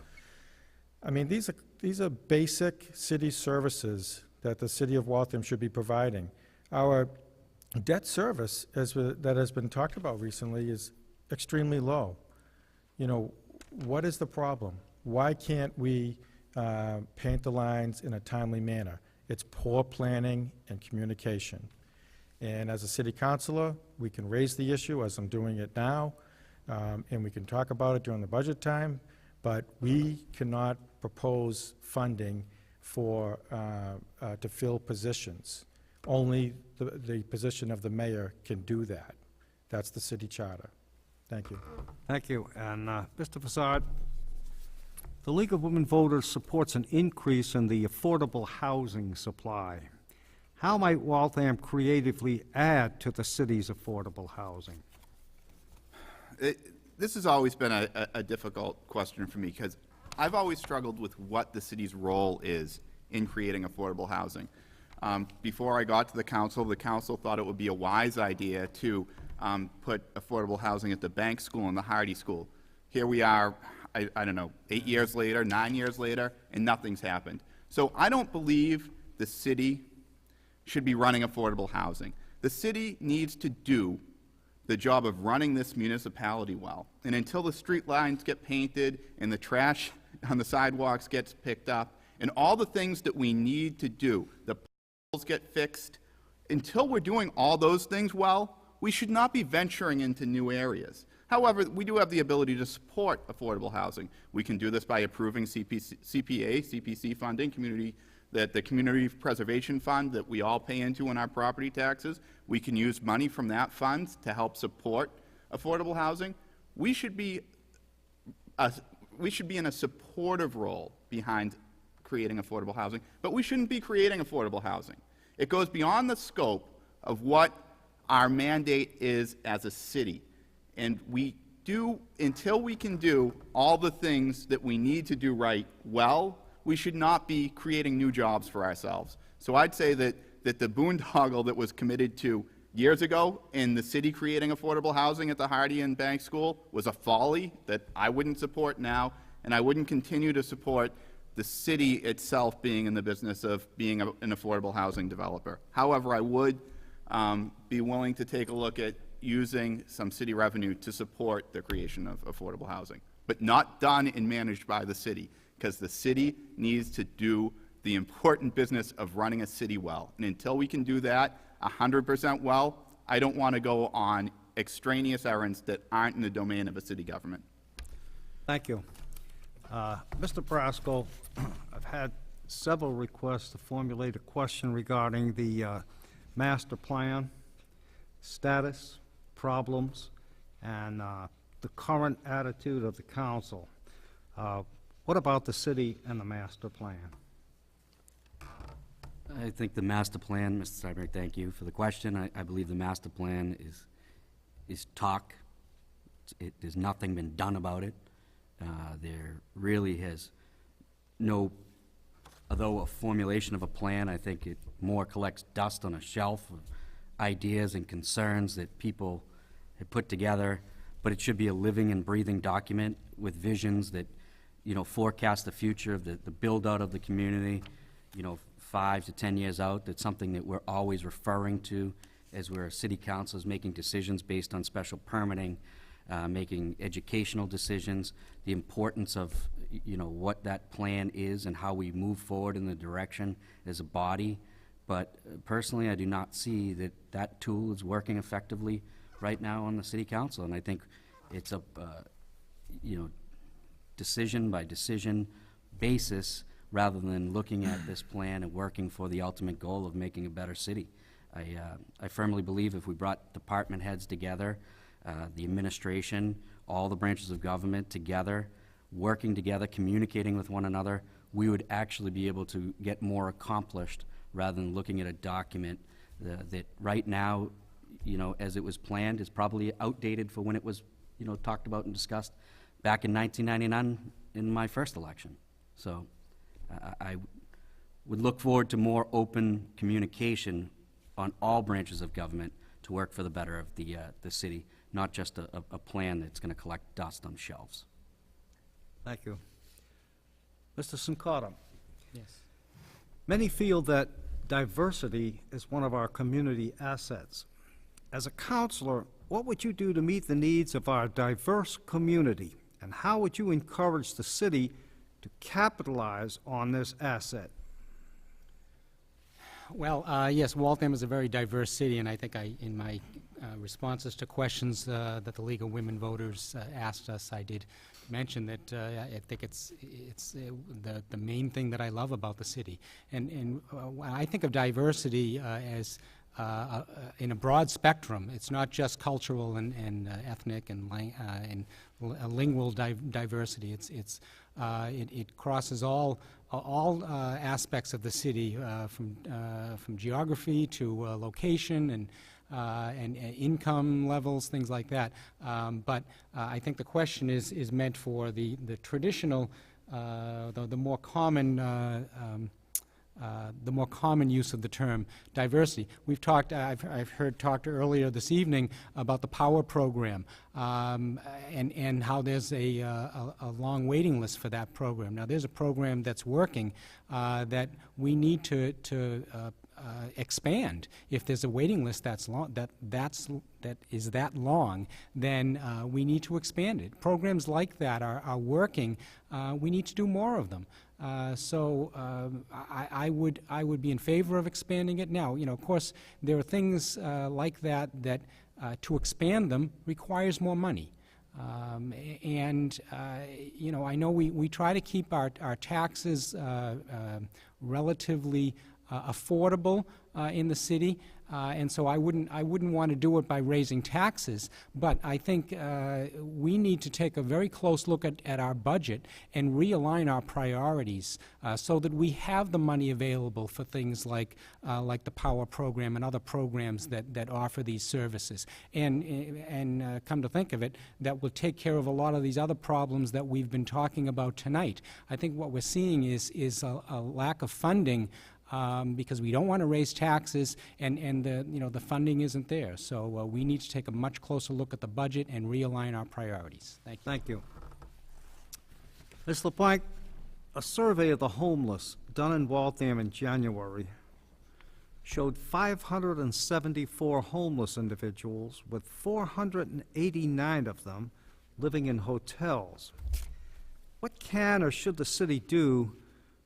I mean, these are basic city services that the city of Waltham should be providing. Our debt service, that has been talked about recently, is extremely low. You know, what is the problem? Why can't we paint the lines in a timely manner? It's poor planning and communication. And as a city councilor, we can raise the issue, as I'm doing it now, and we can talk about it during the budget time, but we cannot propose funding for to fill positions. Only the position of the mayor can do that. That's the city charter. Thank you. Thank you. And Mr. Fassard, the League of Women Voters supports an increase in the affordable housing supply. How might Waltham creatively add to the city's affordable housing? This has always been a difficult question for me, because I've always struggled with what the city's role is in creating affordable housing. Before I got to the council thought it would be a wise idea to put affordable housing at the Bank School and the Hardy School. Here we are, I don't know, 8 years later, 9 years later, and nothing's happened. So I don't believe the city should be running affordable housing. The city needs to do the job of running this municipality well. And until the street lines get painted and the trash on the sidewalks gets picked up, and all the things that we need to do, the potholes get fixed, until we're doing all those things well, we should not be venturing into new areas. However, we do have the ability to support affordable housing. We can do this by approving CPC funding, community that the Community Preservation Fund that we all pay into in our property taxes, we can use money from that fund to help support affordable housing. We should be in a supportive role behind creating affordable housing, but we shouldn't be creating affordable housing. It goes beyond the scope of what our mandate is as a city. And until we can do all the things that we need to do right well, we should not be creating new jobs for ourselves. So I'd say that the boondoggle that was committed to years ago in the city creating affordable housing at the Hardy and Bank School was a folly that I wouldn't support now, and I wouldn't continue to support the city itself being in the business of being an affordable housing developer. However, I would be willing to take a look at using some city revenue to support the creation of affordable housing, but not done and managed by the city, because the city needs to do the important business of running a city well. And until we can do that 100% well, I don't want to go on extraneous errands that aren't in the domain of a city government. Thank you. Mr. Brasco, I've had several requests to formulate a question regarding the master plan, status, problems, and the current attitude of the council. What about the city and the master plan? I think the master plan, Mr. Steinberg, thank you for the question. I believe the master plan is talk. There's nothing been done about it. There really has although a formulation of a plan, I think it more collects dust on a shelf of ideas and concerns that people have put together, but it should be a living and breathing document with visions that, forecast the future of the build-out of the community, 5 to 10 years out. That's something that we're always referring to as we're city councilors making decisions based on special permitting, making educational decisions, the importance of, what that plan is and how we move forward in the direction as a body. But personally, I do not see that that tool is working effectively right now on the city council. And I think it's a, decision by decision basis rather than looking at this plan and working for the ultimate goal of making a better city. I firmly believe if we brought department heads together, the administration, all the branches of government together, working together, communicating with one another, we would actually be able to get more accomplished rather than looking at a document that right now, as it was planned, is probably outdated for when it was, talked about and discussed back in 1999 in my first election. So I would look forward to more open communication on all branches of government to work for the better of the city, not just a plan that's going to collect dust on shelves. Thank you. Mr. Sincotta, Yes. many feel that diversity is one of our community assets. As a counselor, what would you do to meet the needs of our diverse community, and how would you encourage the city to capitalize on this asset? Well, yes, Waltham is a very diverse city, and I think in my responses to questions that the League of Women Voters asked us, I did mention that I think it's the main thing that I love about the city. And when I think of diversity as in a broad spectrum. It's not just cultural and ethnic and lingual diversity. It crosses all aspects of the city, from geography to location and income levels, things like that. But I think the question is meant for the traditional, the more common use of the term diversity. We've talked, I've heard talked earlier this evening about the POWER program, and how there's a long waiting list for that program. Now, there's a program that's working that we need to expand. If there's a waiting list that's long, that is that long, then we need to expand it. Programs like that are working. We need to do more of them. So I would be in favor of expanding it. Now, of course, there are things like that to expand them requires more money. You know, I know we try to keep our taxes relatively affordable in the city, and so I wouldn't want to do it by raising taxes, but I think we need to take a very close look at our budget and realign our priorities so that we have the money available for things like the Power Program and other programs that offer these services. And come to think of it, that will take care of a lot of these other problems that we've been talking about tonight. I think what we're seeing is a lack of funding because we don't want to raise taxes, and the funding isn't there. So we need to take a much closer look at the budget and realign our priorities. Thank you. Thank you. Ms. LeBlanc, a survey of the homeless done in Waltham in January showed 574 homeless individuals, with 489 of them living in hotels. What can or should the city do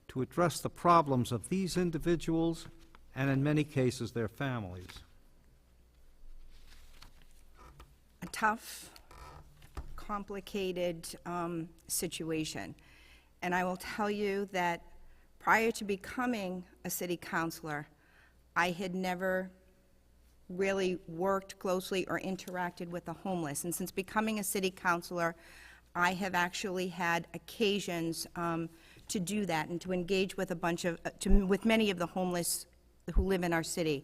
to address the problems of these individuals and, in many cases, their families? A tough, complicated situation. And I will tell you that prior to becoming a city councilor, I had never really worked closely or interacted with the homeless. And since becoming a city councilor, I have actually had occasions to do that and to engage with with many of the homeless who live in our city.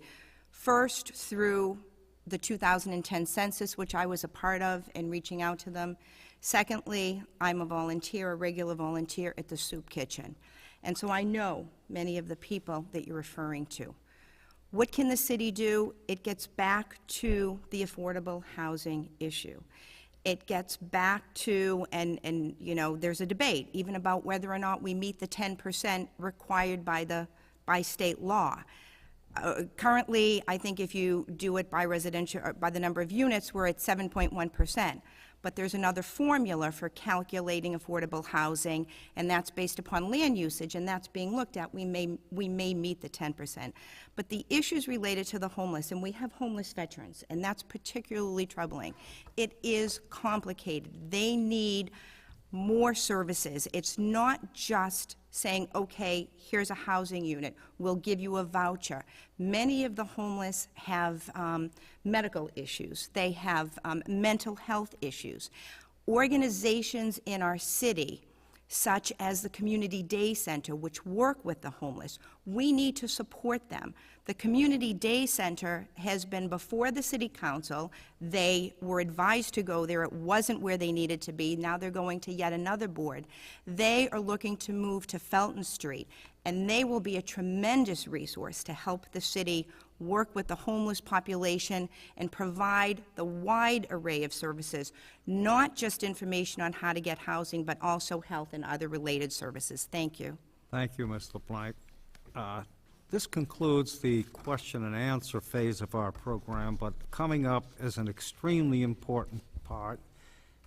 First, through the 2010 census, which I was a part of, and reaching out to them. Secondly, I'm a regular volunteer at the soup kitchen. And so I know many of the people that you're referring to. What can the city do? It gets back to the affordable housing issue. It gets back to, and you know, there's a debate even about whether or not we meet the 10% required by state law. Currently, I think if you do it by residential, by the number of units, we're at 7.1%. But there's another formula for calculating affordable housing, and that's based upon land usage, and that's being looked at. We may meet the 10%. But the issues related to the homeless, and we have homeless veterans, and that's particularly troubling. It is complicated. They need more services. It's not just saying, okay, here's a housing unit, we'll give you a voucher. Many of the homeless have medical issues. They have mental health issues. Organizations in our city, such as the Community Day Center, which work with the homeless, we need to support them. The Community Day Center has been before the City Council. They were advised to go there. It wasn't where they needed to be. Now they're going to yet another board. They are looking to move to Felton Street, and they will be a tremendous resource to help the city work with the homeless population and provide the wide array of services, not just information on how to get housing, but also health and other related services. Thank you. Thank you, Ms. LeBlanc. This concludes the question and answer phase of our program, but coming up is an extremely important part,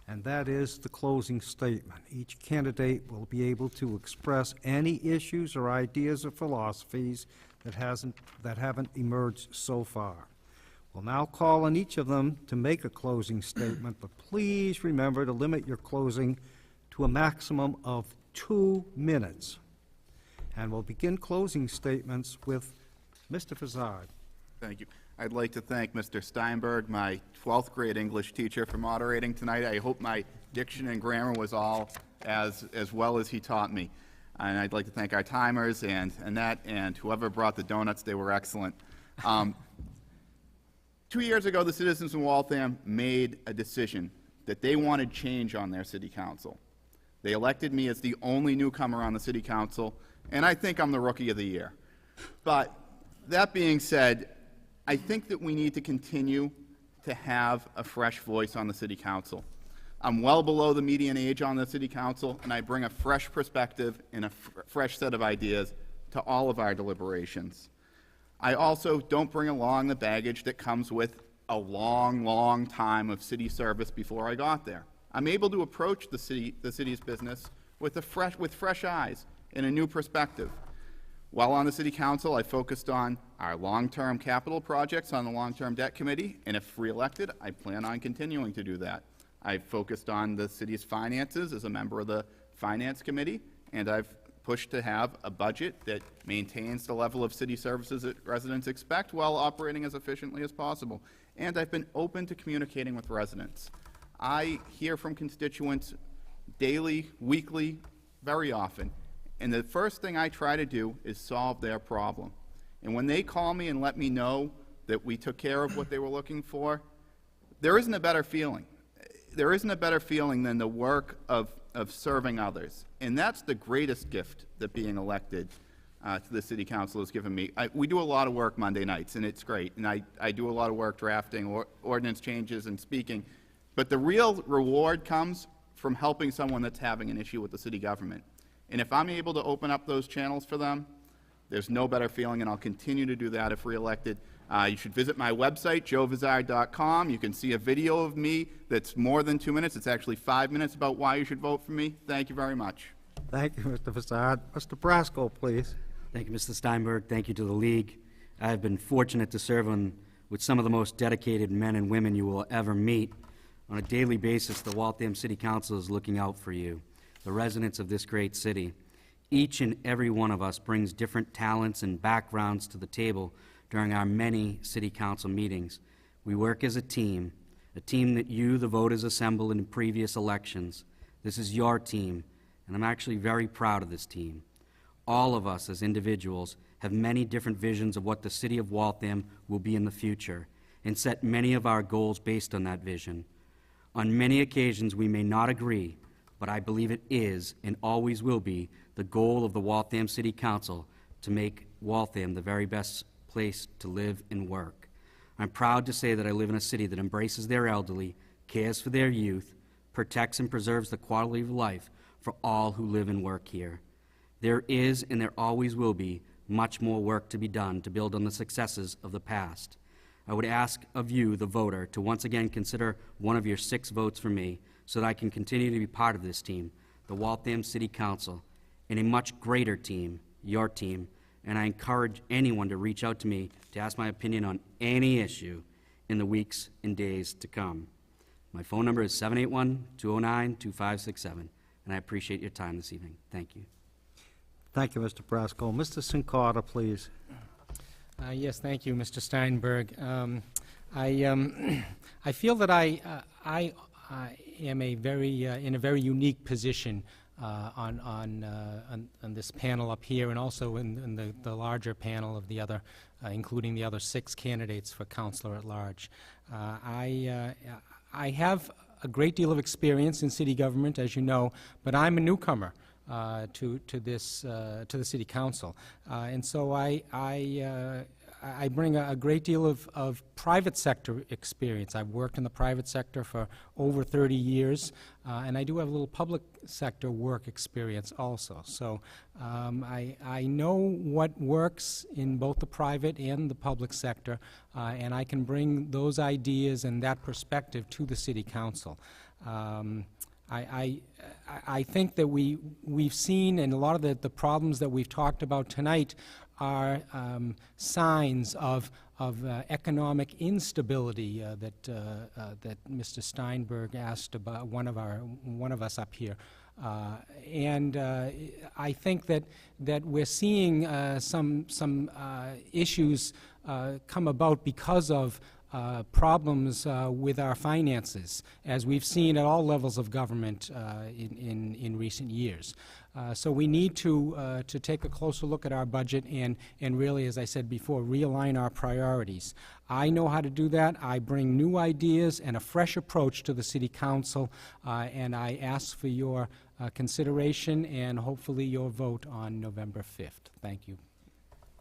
and that is the closing statement. Each candidate will be able to express any issues or ideas or philosophies that haven't emerged so far. We'll now call on each of them to make a closing statement, but please remember to limit your closing to a maximum of 2 minutes. And we'll begin closing statements with Mr. Fazzard. Thank you. I'd like to thank Mr. Steinberg, my 12th grade English teacher, for moderating tonight. I hope my diction and grammar was all as well as he taught me. And I'd like to thank our timers and Annette and whoever brought the donuts. They were excellent. 2 years ago, the citizens in Waltham made a decision that they wanted change on their city council. They elected me as the only newcomer on the city council, and I think I'm the rookie of the year. But that being said, I think that we need to continue to have a fresh voice on the city council. I'm well below the median age on the city council, and I bring a fresh perspective and a fresh set of ideas to all of our deliberations. I also don't bring along the baggage that comes with a long, long time of city service before I got there. I'm able to approach the city's business with fresh eyes and a new perspective. While on the city council, I focused on our long-term capital projects on the long-term debt committee, and if reelected, I plan on continuing to do that. I've focused on the city's finances as a member of the Finance Committee, and I've pushed to have a budget that maintains the level of city services that residents expect while operating as efficiently as possible. And I've been open to communicating with residents. I hear from constituents daily, weekly, very often, and the first thing I try to do is solve their problem. And when they call me and let me know that we took care of what they were looking for, there isn't a better feeling. There isn't a better feeling than the work of serving others. And that's the greatest gift that being elected to the city council has given me. We do a lot of work Monday nights, and it's great. And I do a lot of work drafting ordinance changes and speaking. But the real reward comes from helping someone that's having an issue with the city government. And if I'm able to open up those channels for them, there's no better feeling, and I'll continue to do that if reelected. You should visit my website, joevizard.com. You can see a video of me that's more than 2 minutes. It's actually 5 minutes about why you should vote for me. Thank you very much. Thank you, Mr. Vizard. Mr. Brasco, please. Thank you, Mr. Steinberg. Thank you to the League. I have been fortunate to serve with some of the most dedicated men and women you will ever meet. On a daily basis, the Waltham City Council is looking out for you, the residents of this great city. Each and every one of us brings different talents and backgrounds to the table during our many city council meetings. We work as a team that you, the voters, assembled in previous elections. This is your team, and I'm actually very proud of this team. All of us as individuals have many different visions of what the city of Waltham will be in the future, and set many of our goals based on that vision. On many occasions we may not agree, but I believe it is and always will be the goal of the Waltham City Council to make Waltham the very best place to live and work. I'm proud to say that I live in a city that embraces their elderly, cares for their youth, protects and preserves the quality of life for all who live and work here. There is and there always will be much more work to be done to build on the successes of the past. I would ask of you, the voter, to once again consider one of your 6 votes for me so that I can continue to be part of this team, the Waltham City Council, and a much greater team, your team, and I encourage anyone to reach out to me to ask my opinion on any issue in the weeks and days to come. My phone number is 781-209-2567, and I appreciate your time this evening. Thank you. Thank you, Mr. Brasco. Mr. Sincotta, please. Yes, thank you, Mr. Steinberg. I feel that I am in a very unique position on this panel up here, and also in the larger panel of the other, including the other 6 candidates for councilor at large. I have a great deal of experience in city government, as you know, but I'm a newcomer to the city council, and so I bring a great deal of private sector experience. I've worked in the private sector for over 30 years, and I do have a little public sector work experience also. So I know what works in both the private and the public sector, and I can bring those ideas and that perspective to the city council. I think that we've seen, and a lot of the problems that we've talked about tonight are signs of economic instability that Mr. Steinberg asked about, one of us up here. And I think that we're seeing some issues come about because of problems with our finances, as we've seen at all levels of government in recent years. So we need to take a closer look at our budget and really, as I said before, realign our priorities. I know how to do that. I bring new ideas and a fresh approach to the City Council, and I ask for your consideration and hopefully your vote on November 5th. Thank you.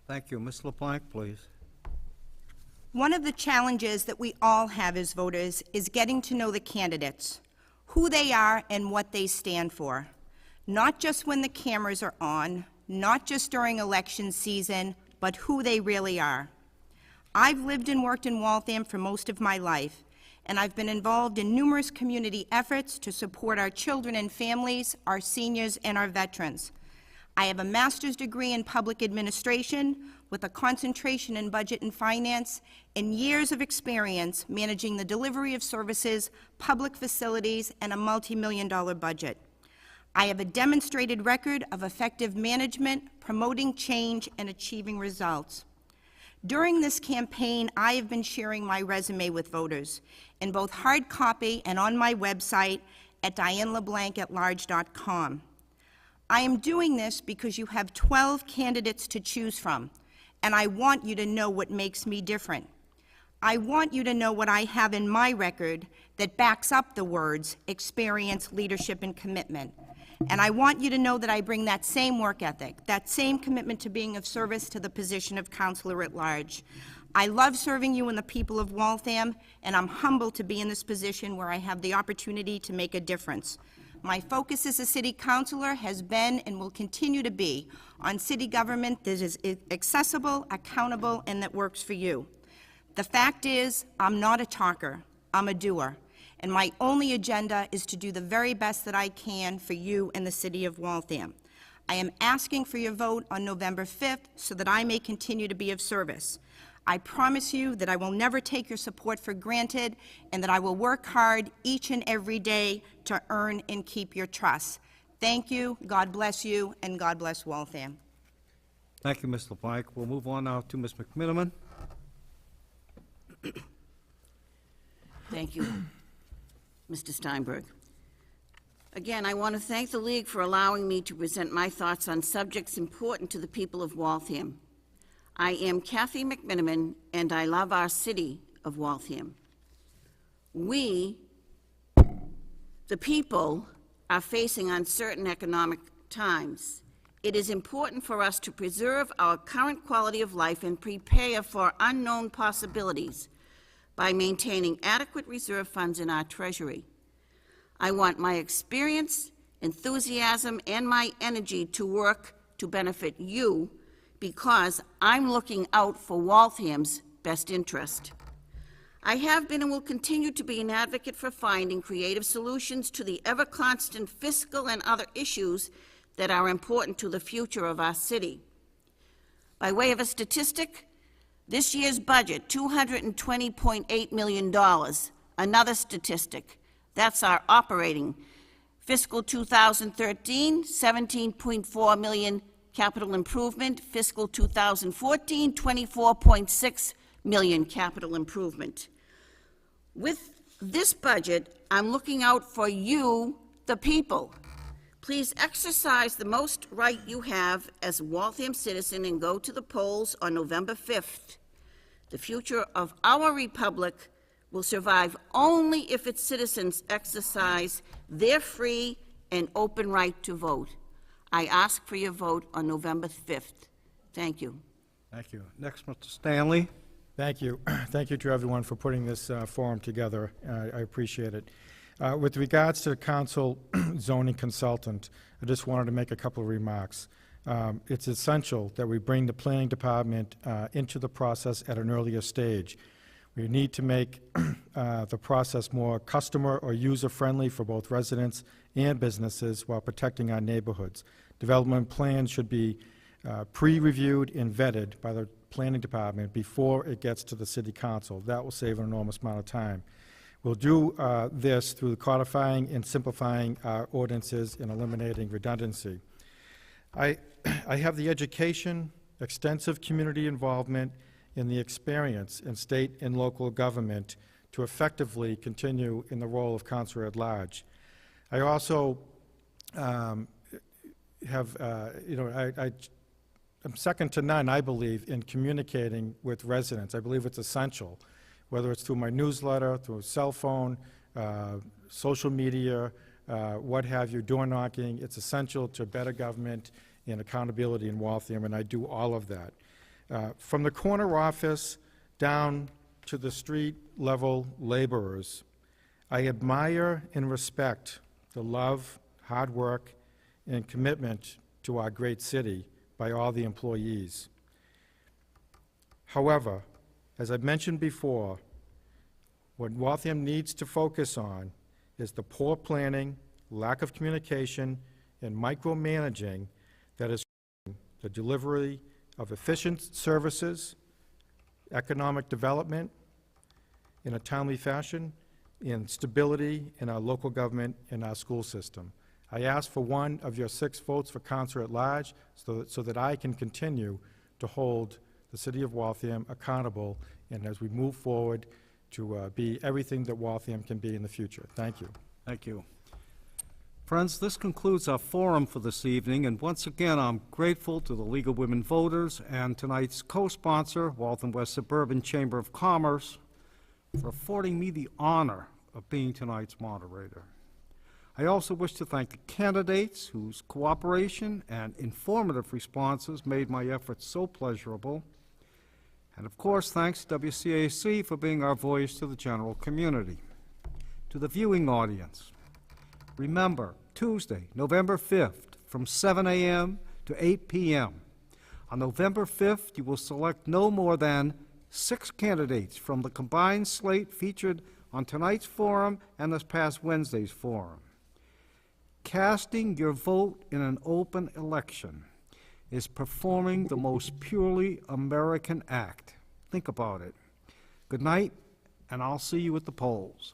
Thank you. Ms. LeBlanc, please. One of the challenges that we all have as voters is getting to know the candidates, who they are and what they stand for. Not just when the cameras are on, not just during election season, but who they really are. I've lived and worked in Waltham for most of my life, and I've been involved in numerous community efforts to support our children and families, our seniors, and our veterans. I have a master's degree in public administration with a concentration in budget and finance and years of experience managing the delivery of services, public facilities, and a multi-million-dollar budget. I have a demonstrated record of effective management, promoting change, and achieving results. During this campaign, I have been sharing my resume with voters in both hard copy and on my website at dianeleblancatlarge.com. I am doing this because you have 12 candidates to choose from, and I want you to know what makes me different. I want you to know what I have in my record that backs up the words experience, leadership, and commitment. And I want you to know that I bring that same work ethic, that same commitment to being of service to the position of Counselor at Large. I love serving you and the people of Waltham, and I'm humbled to be in this position where I have the opportunity to make a difference. My focus as a city councilor has been and will continue to be on city government that is accessible, accountable, and that works for you. The fact is, I'm not a talker, I'm a doer, and my only agenda is to do the very best that I can for you and the city of Waltham. I am asking for your vote on November 5th so that I may continue to be of service. I promise you that I will never take your support for granted and that I will work hard each and every day to earn and keep your trust. Thank you, God bless you, and God bless Waltham. Thank you, Ms. LeBlanc. We'll move on now to Ms. McMiniman. Thank you, Mr. Steinberg. Again, I want to thank the League for allowing me to present my thoughts on subjects important to the people of Waltham. I am Kathy McMiniman, and I love our city of Waltham. We, the people, are facing uncertain economic times. It is important for us to preserve our current quality of life and prepare for unknown possibilities by maintaining adequate reserve funds in our treasury. I want my experience, enthusiasm, and my energy to work to benefit you because I'm looking out for Waltham's best interest. I have been and will continue to be an advocate for finding creative solutions to the ever-constant fiscal and other issues that are important to the future of our city. By way of a statistic, this year's budget, $220.8 million. Another statistic, that's our operating. Fiscal 2013, $17.4 million capital improvement. Fiscal 2014, $24.6 million capital improvement. With this budget, I'm looking out for you, the people. Please exercise the most right you have as a Waltham citizen and go to the polls on November 5th. The future of our republic will survive only if its citizens exercise their free and open right to vote. I ask for your vote on November 5th. Thank you. Thank you. Next, Mr. Stanley. Thank you. Thank you to everyone for putting this forum together. I appreciate it. With regards to the council zoning consultant, I just wanted to make a couple of remarks. It's essential that we bring the planning department into the process at an earlier stage. We need to make the process more customer or user-friendly for both residents and businesses while protecting our neighborhoods. Development plans should be pre-reviewed and vetted by the planning department before it gets to the city council. That will save an enormous amount of time. We'll do this through codifying and simplifying our ordinances and eliminating redundancy. I have the education, extensive community involvement, and the experience in state and local government to effectively continue in the role of councilor at large. I also I'm second to none, I believe, in communicating with residents. I believe it's essential, whether it's through my newsletter, through a cell phone, social media, what have you, door knocking. It's essential to better government and accountability in Waltham, and I do all of that. From the corner office down to the street level laborers, I admire and respect the love, hard work, and commitment to our great city by all the employees. However, as I've mentioned before, what Waltham needs to focus on is the poor planning, lack of communication, and micromanaging that is the delivery of efficient services, economic development in a timely fashion, and stability in our local government and our school system. I ask for one of your 6 votes for Counselor at Large so that I can continue to hold the City of Waltham accountable and as we move forward to be everything that Waltham can be in the future. Thank you. Thank you. Friends, this concludes our forum for this evening, and once again, I'm grateful to the League of Women Voters and tonight's co-sponsor, Waltham West Suburban Chamber of Commerce, for affording me the honor of being tonight's moderator. I also wish to thank the candidates whose cooperation and informative responses made my efforts so pleasurable. And of course, thanks to WCAC for being our voice to the general community. To the viewing audience, remember, Tuesday, November 5th, from 7 a.m. to 8 p.m. On November 5th, you will select no more than 6 candidates from the combined slate featured on tonight's forum and this past Wednesday's forum. Casting your vote in an open election is performing the most purely American act. Think about it. Good night, and I'll see you at the polls.